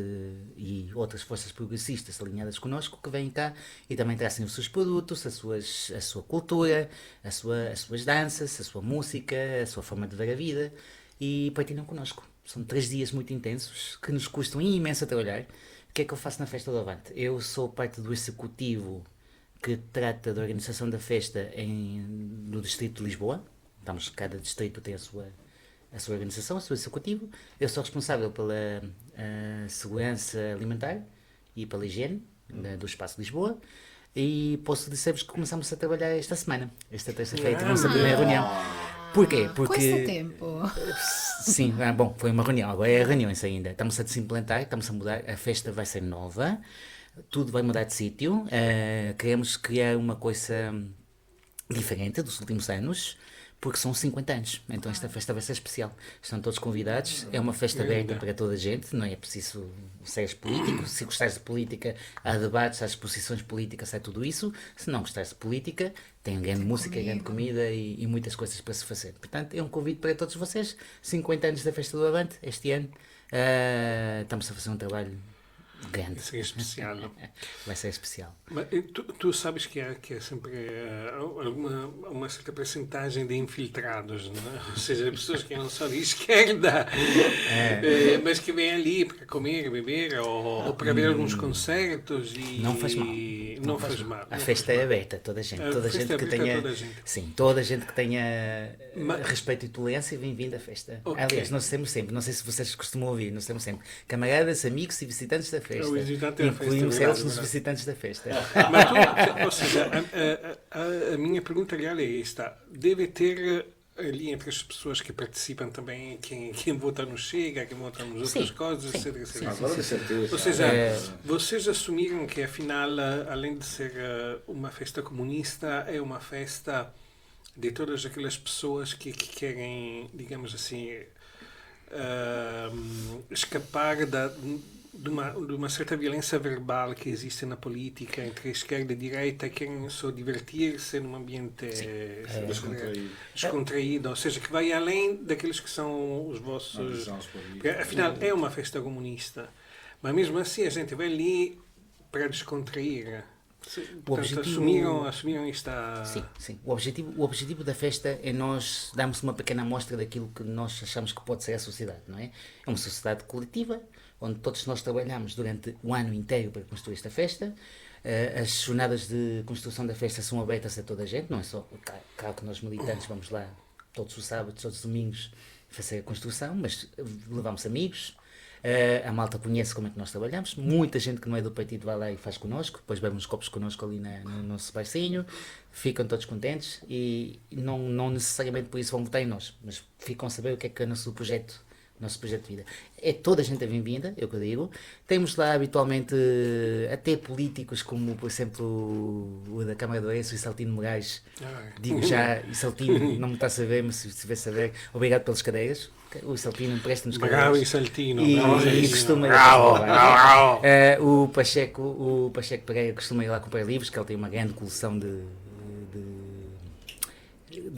e outras forças progressistas alinhadas connosco, que vêm cá e também trazem os seus produtos, a sua cultura, as suas danças, a sua música, a sua forma de ver a vida, e partilham connosco. São 3 dias muito intensos, que nos custam imenso a trabalhar. O que é que eu faço na Festa do Avante? Eu sou parte do executivo que trata da organização da festa no Distrito de Lisboa. Cada distrito tem a sua organização, o seu executivo. Eu sou responsável pela segurança alimentar e pela higiene do Espaço de Lisboa, e posso dizer-vos que começamos a trabalhar esta semana. Esta terça-feira tivemos a primeira reunião. Porquê? Questo tempo. Sim, bom, foi uma reunião, agora é reuniões ainda. Estamos a desimplantar, estamos a mudar, a festa vai ser nova, tudo vai mudar de sítio. Queremos criar uma coisa diferente dos últimos anos, porque são 50 anos, então esta festa vai ser especial. Estão todos convidados, é uma festa aberta para toda a gente, não é preciso seres político. Se gostares de política, há debates, há exposições políticas, há tudo isso. Se não gostares de política, tem grande música, grande comida e muitas coisas para se fazer. Portanto, é um convite para todos vocês. 50 anos da Festa do Avante, este ano. Estamos a fazer um trabalho grande. Vai ser especial, não? Vai ser especial. Mas tu sabes que há sempre uma certa percentagem de infiltrados, não é? Ou seja, pessoas que não são de esquerda, mas que vêm ali para comer, beber ou para ver alguns concertos. E não faz mal. não faz mal. A festa é aberta a toda a gente. A Toda a festa gente é que aberta a tenha. toda a gente. Sim, toda a gente que tenha Mas- respeito e tolerância, bem-vindo à festa. Ok. Aliás, nós temos sempre, não sei se vocês costumam ouvir, nós temos sempre camaradas, amigos e visitantes da festa. O visitante da festa, Incluímos verdade, eles nos verdade. visitantes da festa. Mas ou seja, a minha pergunta real é esta. Deve ter ali entre as pessoas que participam também quem vota no Chega, quem vota nas outras Sim, coisas, sim, etc, etc. sim, Agora de certeza. Ou seja, É. vocês assumiram que afinal, além de ser uma festa comunista, é uma festa de todas aquelas pessoas que querem, digamos assim, escapar de uma certa violência verbal que existe na política entre a esquerda e a direita, querem só divertir-se num ambiente Descontraído. descontraído, ou seja, que vai além daqueles que são os vossos. Porque, afinal, é uma festa comunista, mas mesmo assim a gente vai ali para descontrair. Portanto, assumiram esta. Sim, sim. O objetivo da festa é nós darmos uma pequena amostra daquilo que nós achamos que pode ser a sociedade, não é? É uma sociedade coletiva, onde todos nós trabalhamos durante o ano inteiro para construir esta festa. As jornadas de construção da festa são abertas a toda a gente, não é só, claro que nós militantes vamos lá todos os sábados, todos os domingos fazer a construção, mas levamos amigos. A malta conhece como é que nós trabalhamos, muita gente que não é do partido vai lá e faz connosco, depois bebe uns copos connosco ali no nosso barcinho, ficam todos contentes e não necessariamente por isso vão votar em nós, mas ficam a saber o que é o nosso projeto de vida. É toda a gente é bem-vinda, é o que eu digo. Temos lá habitualmente até políticos como, por exemplo, o da Câmara do Oeste, o Saltino Moraes. Digo já, o Saltino não me está a saber, mas se estiver a saber, obrigado pelas cadeiras. O Saltino empresta-nos cadeiras. Bravo e Saltino. E costuma ir o Pacheco Pereira costuma ir lá comprar livros, que ele tem uma grande coleção de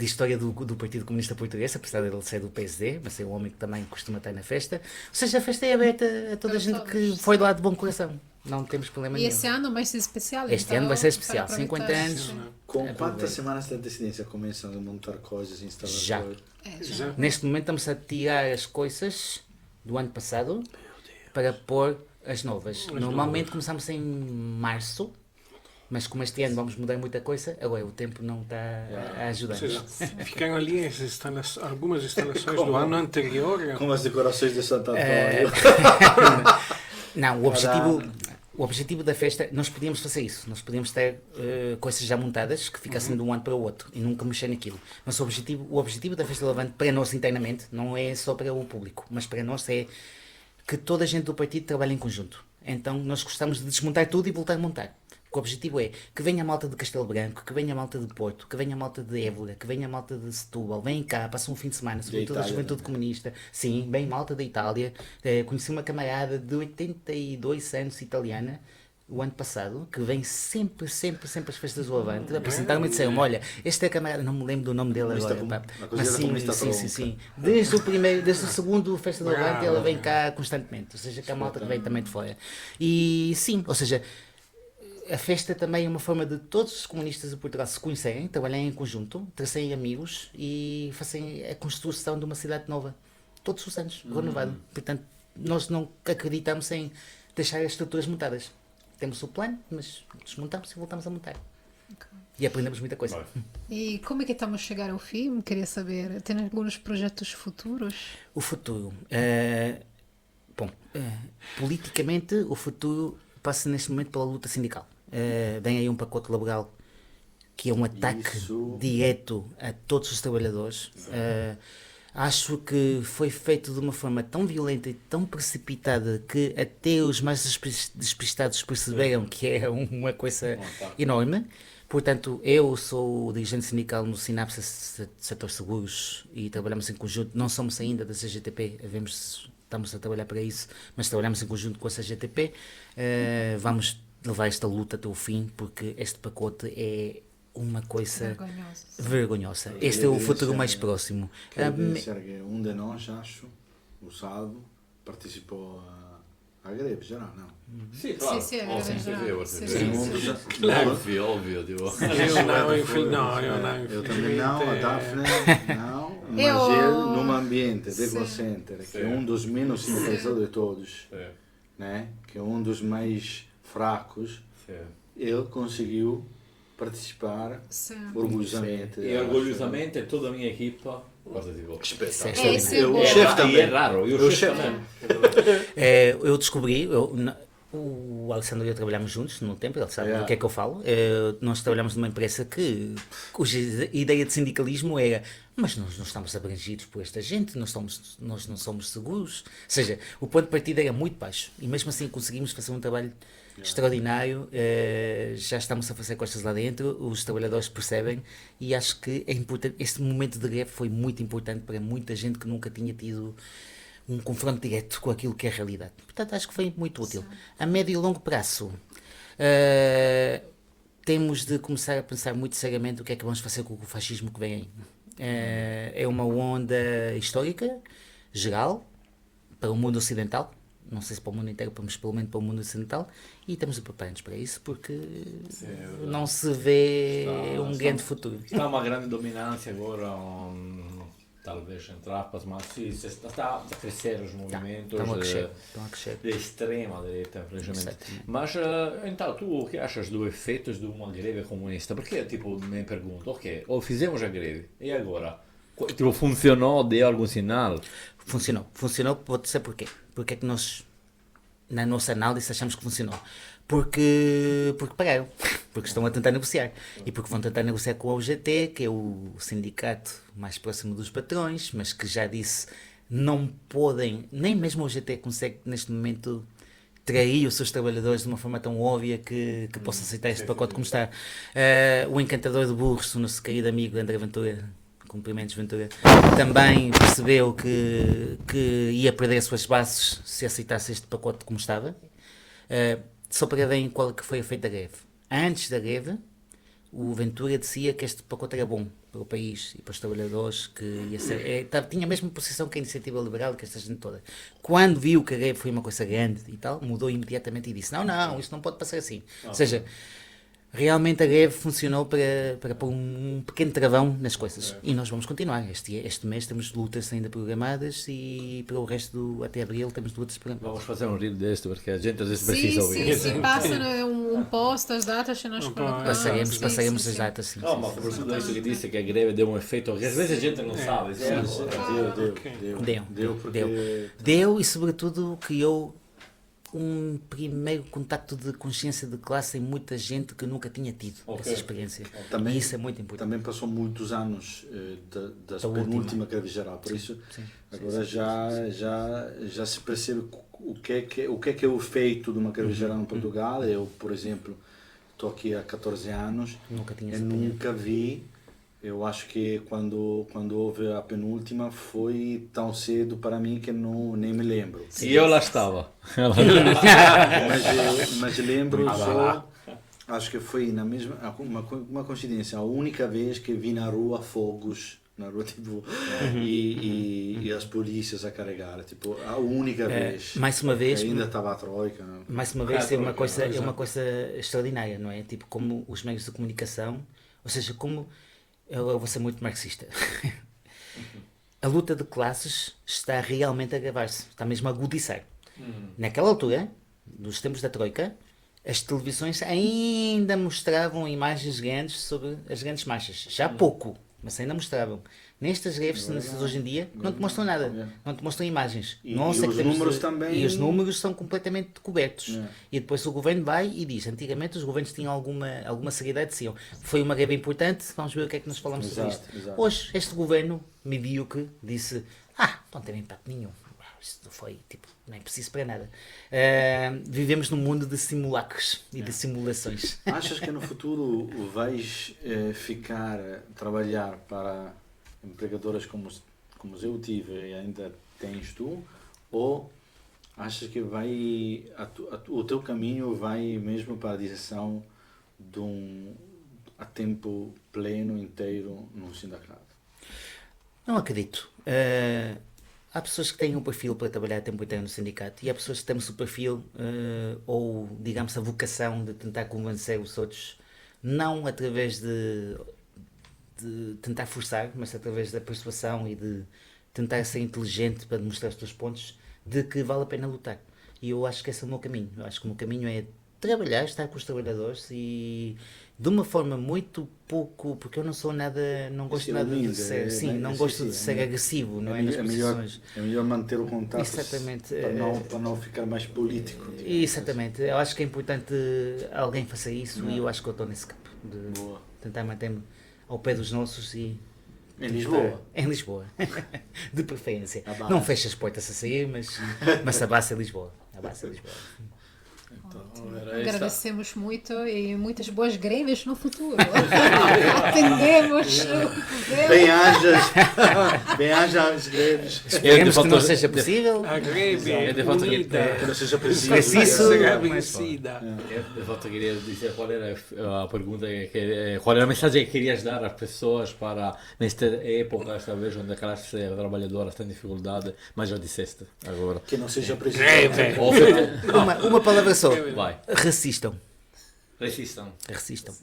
história do Partido Comunista Português, apesar de ele ser do PSD, mas é um homem que também costuma estar na festa. Ou seja, a festa é aberta a toda a gente que foi lá de bom coração. Não temos problema E nenhum. esse ano vai ser especial. Este então, ano vai ser especial, para 50 aproveitar. anos. Com quantas semanas de antecedência começam a montar coisas, instalar Já. coisas? Já. Neste momento estamos a tirar as coisas do ano passado para pôr as novas. Normalmente começamos em março, mas como este ano vamos mudar muita coisa, agora o tempo não está a Ou ajudar. seja, ficaram ali algumas instalações do ano anterior. Como as decorações de Santo É. António. Não, o objetivo da festa, nós podíamos fazer isso, nós podíamos ter coisas já montadas que ficassem de um ano para o outro e nunca mexer naquilo. Mas o objetivo da Festa do Avante, para nós internamente, não é só para o público, mas para nós é que toda a gente do partido trabalhe em conjunto. Então nós gostamos de desmontar tudo e voltar a montar. O objetivo é que venha a malta de Castelo Branco, que venha a malta de Porto, que venha a malta de Évora, que venha a malta de Setúbal, vem cá, passa um fim de semana, sobretudo a juventude comunista. Sim, bem malta da Itália. Conheci uma camarada de 82 anos italiana, o ano passado, que vem sempre às festas do Avante, apresentaram-me e disseram: olha, este é a camarada, não me lembro do nome dele agora, pá. Mas sim. Desde o segundo Festa do Avante, ela vem cá constantemente, ou seja, que a malta que vem também de fora. E sim, ou seja, a festa também é uma forma de todos os comunistas de Portugal se conhecerem, trabalharem em conjunto, traçarem amigos e fazerem a construção de uma cidade nova, todos os anos, renovado. Portanto, nós não acreditamos em deixar as estruturas montadas. Temos o plano, mas desmontamos e voltamos a montar. E aprendemos muita coisa. E como é que estamos a chegar ao fim? Queria saber, tem alguns projetos futuros? O futuro. Politicamente, o futuro passa neste momento pela luta sindical. Vem aí um pacote laboral que é um ataque direto a todos os trabalhadores. Acho que foi feito de uma forma tão violenta e tão precipitada que até os mais despistados perceberam que era uma coisa enorme. Portanto, eu sou o dirigente sindical no Sinapse Setor Seguros e trabalhamos em conjunto. Não somos ainda da CGTP, estamos a trabalhar para isso, mas trabalhamos em conjunto com a CGTP. Vamos levar esta luta até o fim, porque este pacote é uma coisa vergonhosa. Este é o futuro mais próximo. Um de nós, acho, o Salvo, participou à greve geral, não? Sì, claro. Sì, a greve geral. Sì. Ovvio, tipo. Eu também não, a Daphne não, mas Eu- ele num ambiente de Sim. Ecocenter, que é um dos menos sindicalizados de todos, né? Que é um dos mais fracos, ele conseguiu participar Sim. orgulhosamente. E orgulhosamente toda a minha equipa, guarda tipo, Espetáculo. Esse é O bom. chefe também. é raro, e o chefe também. Eu descobri, o Alessandro e eu trabalhamos juntos no tempo, ele sabe do que é que eu falo. Nós trabalhamos numa empresa cuja ideia de sindicalismo era: mas nós não estamos abrangidos por esta gente, nós não somos seguros. Ou seja, o ponto de partida era muito baixo e mesmo assim conseguimos fazer um trabalho extraordinário. Já estamos a fazer costas lá dentro, os trabalhadores percebem, e acho que é importante. Este momento de greve foi muito importante para muita gente que nunca tinha tido um confronto direto com aquilo que é a realidade. Portanto, acho que foi muito útil. A médio e longo prazo, temos de começar a pensar muito seriamente o que é que vamos fazer com o fascismo que vem aí. É uma onda histórica, geral, para o mundo ocidental. Não sei se para o mundo inteiro, mas pelo menos para o mundo ocidental. E temos de preparar-nos para isso, porque não se vê um grande futuro. Está uma grande dominância agora, talvez entre aspas, mas sim, está a crescer os movimentos Estão a crescer. de extrema direita, infelizmente. Exatamente. Mas então, tu o que achas dos efeitos de uma greve comunista? Porque tipo, me pergunto, ok, ou fizemos a greve, e agora? Tipo, funcionou, deu algum sinal? Funcionou, pode ser porquê? Porque é que nós, na nossa análise, achamos que funcionou? Porque pararam, porque estão a tentar negociar, e porque vão tentar negociar com a UGT, que é o sindicato mais próximo dos patrões, mas que já disse não podem, nem mesmo a UGT consegue neste momento trair os seus trabalhadores de uma forma tão óbvia que possa aceitar este pacote como está. O encantador de burros, o nosso querido amigo André Ventura, cumprimentos Ventura, também percebeu que ia perder as suas bases se aceitasse este pacote como estava. Só para verem qual que foi o efeito da greve. Antes da greve, o Ventura dizia que este pacote era bom para o país e para os trabalhadores, que ia ser, tinha a mesma posição que a Iniciativa Liberal, que esta gente toda. Quando viu que a greve foi uma coisa grande e tal, mudou imediatamente e disse: não, isto não pode passar assim. Ou seja, realmente a greve funcionou para pôr um pequeno travão nas coisas. E nós vamos continuar. Este mês temos lutas ainda programadas e para o resto até abril temos lutas programadas. Vamos fazer um reel deste, porque a gente às vezes precisa ouvir. Sim, passa um post, as datas que nós colocamos. Passaremos as datas, sim. Não, mas sobretudo isso que disse, que a greve deu um efeito, que às vezes a gente não sabe. Deu e sobretudo criou um primeiro contacto de consciência de classe em muita gente que nunca tinha tido essa experiência. Também, e isso é muito importante. Também passou muitos anos da última. penúltima greve geral, por isso agora já se percebe o que é o feito de uma greve geral em Portugal. Eu, por exemplo, estou aqui há 14 anos, nunca vi. Eu acho que quando houve a penúltima foi tão cedo para mim que nem me lembro. E eu lá estava. Mas lembro só, acho que foi na mesma, uma coincidência, a única vez que vi na rua fogos, tipo, e as polícias a carregar, tipo, a única vez. Mais uma vez, ainda estava a troika. Mais uma vez é uma coisa extraordinária, não é? Tipo, como os meios de comunicação, ou seja, como eu vou ser muito marxista. A luta de classes está realmente a agravar-se, está mesmo a agudizar. Naquela altura, nos tempos da Troika, as televisões ainda mostravam imagens grandes sobre as grandes marchas. Já pouco, mas ainda mostravam. Nestas greves hoje em dia não te mostram nada, não te mostram imagens. E os números também. E os números são completamente cobertos. E depois o governo vai e diz: antigamente os governos tinham alguma seriedade, diziam: foi uma greve importante, vamos ver o que é que nós falamos sobre isto. Hoje, este governo medíocre disse: não teve impacto nenhum. Isto foi, tipo, não é preciso para nada. Vivemos num mundo de simulacros e de simulações. Achas que no futuro vais trabalhar para empregadoras como eu tive e ainda tens tu, ou achas que o teu caminho vai mesmo para a direção a tempo pleno, inteiro, num sindicato? Não acredito. Há pessoas que têm um perfil para trabalhar a tempo inteiro no sindicato e há pessoas que têm o perfil ou, digamos, a vocação de tentar convencer os outros, não através de tentar forçar, mas através da persuasão e de tentar ser inteligente para demonstrar os teus pontos, de que vale a pena lutar. E eu acho que esse é o meu caminho. Eu acho que o meu caminho é trabalhar, estar com os trabalhadores e de uma forma muito pouco, porque eu não sou nada, não gosto nada de ser, não gosto de ser agressivo, não é, nas posições. É melhor manter o contato. Exatamente. Para não ficar mais político. Exatamente, eu acho que é importante alguém faça isso e eu acho que eu estou nesse campo, de tentar manter-me ao pé dos nossos e... Em Lisboa? Em Lisboa, de preferência. Não fecho as portas a sair, mas a base é Lisboa. A base é Lisboa. Agradecemos muito e muitas boas greves no futuro. Atendemos. Bem-haja as greves. Esperemos que não seja possível. A greve de fatto unida Que não seja preciso. Preciso. sarà vencida. De fatto queria dizer qual era a pergunta qual era a mensagem que querias dar às pessoas para nesta época, esta vez onde a classe trabalhadora está em dificuldade, mas já disseste agora. Que não seja preciso. Greve. Uma palavra só. Vai. Resistam. Resistam. Resistam.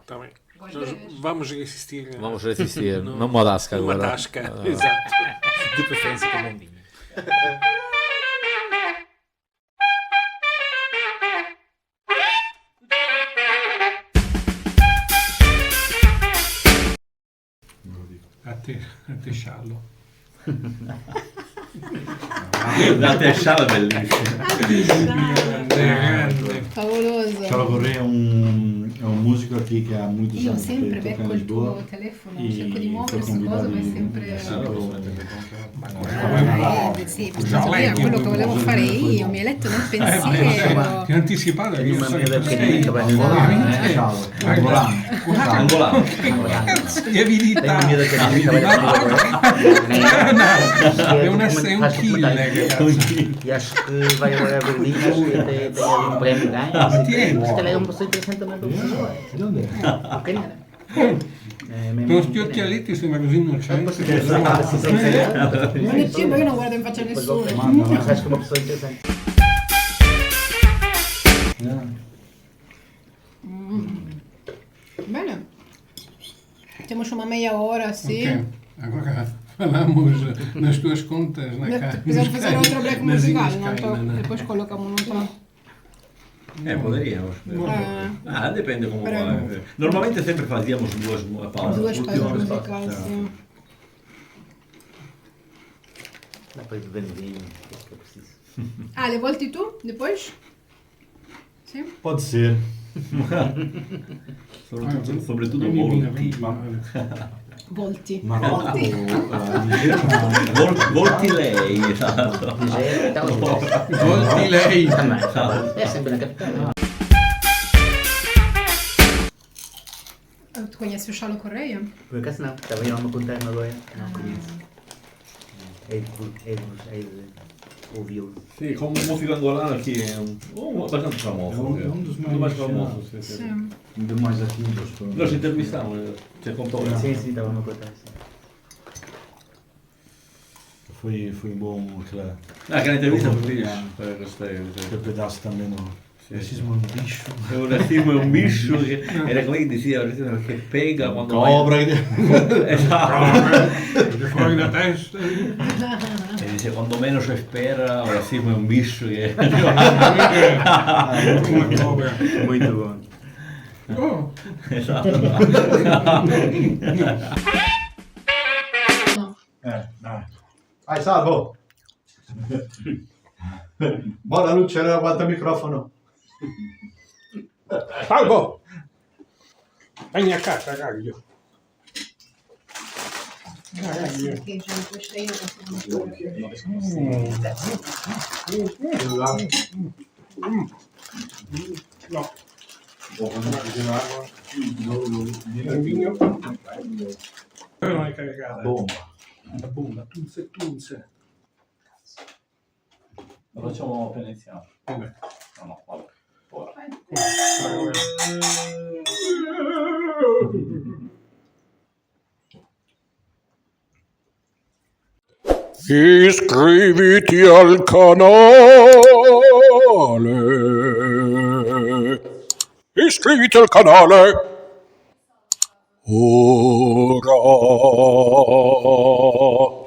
Tá bem. Nós vamos resistir. Vamos resistir. Numa tasca Numa agora. tasca, exato. De preferência com bombinha. A te sciallo. La tesciata è bellissima. Grande. Favoloso. Ciao, vorrei un musico aqui che ha muito Io tempo sempre che tocca becco in il tuo Lisboa telefono, e cerco di foi muovere questa convidado cosa, ma è in- sempre... sì, sì, ma via, quello che volevo fare io, mi hai letto nel pensiero. Ti anticipato che io so che tu sei Ciao, Angolano. di avidità. Sei un killer. E acho que vai agora a Berlim, acho que até tem ali um prémio ganho. Se calhar é uma pessoa interessante também para o Lisboa. dove? Um canhera. Con sti occhialetti sembra così innocente. Non è cibo, io non guardo in faccia a nessuno. Mas acho que é uma pessoa interessante. Bene. Temos uma meia hora assim. Ok, agora falamos nas tuas contas na casa. Precisamos fazer outro break musical, não tô? Depois colocamos outra. Podríamos. Depende como Però- va. Normalmente sempre fazíamos duas pausas. Duas pausas Ultima- musicais, sim. Dá para ir bebendo vinho, que é o que eu preciso. Ah, le volti tu? Depois? Sim? Pode ser. Sobretudo Vieni, volti. Volti. Marocco, Volti. Volti lei, esatto. Nigéria e tal. Volti lei. Também. É sempre na capital. Tu conhece o Charlo Correia? Por acaso não. Estava aí uma contar agora. Não conheço. É de ouvi-lo. Sì, come musica angolana che è abbastanza famoso. È un dos Uno mais mais famoso, sì. Sim. de mais ativos. Nós intervistamos, c'è compagno. Sim, estava a contar. Foi bom aquela, Aquela entrevista foi fixe. fixe. Gostei. aquele pedaço também no racismo é um bicho. O racismo é um bicho che era come diceva, che pega quando Cobra. Esatto. Fuori da testa. E dice quando meno si spera, o razzismo è un bicho che... Una cobra. Muito bom. Oh, Esatto. Dai. Vai, Salvo. Buona luce, aguanta il microfono. Salvo! Vieni a casa, raglio. Che già questa io No. Il vino? Non è caricata. Bomba. La bomba, tunze. Lo facciamo appena iniziamo. Vabbè. No, vabbè. Ora. Iscriviti al canale. Iscriviti al canale. Ora.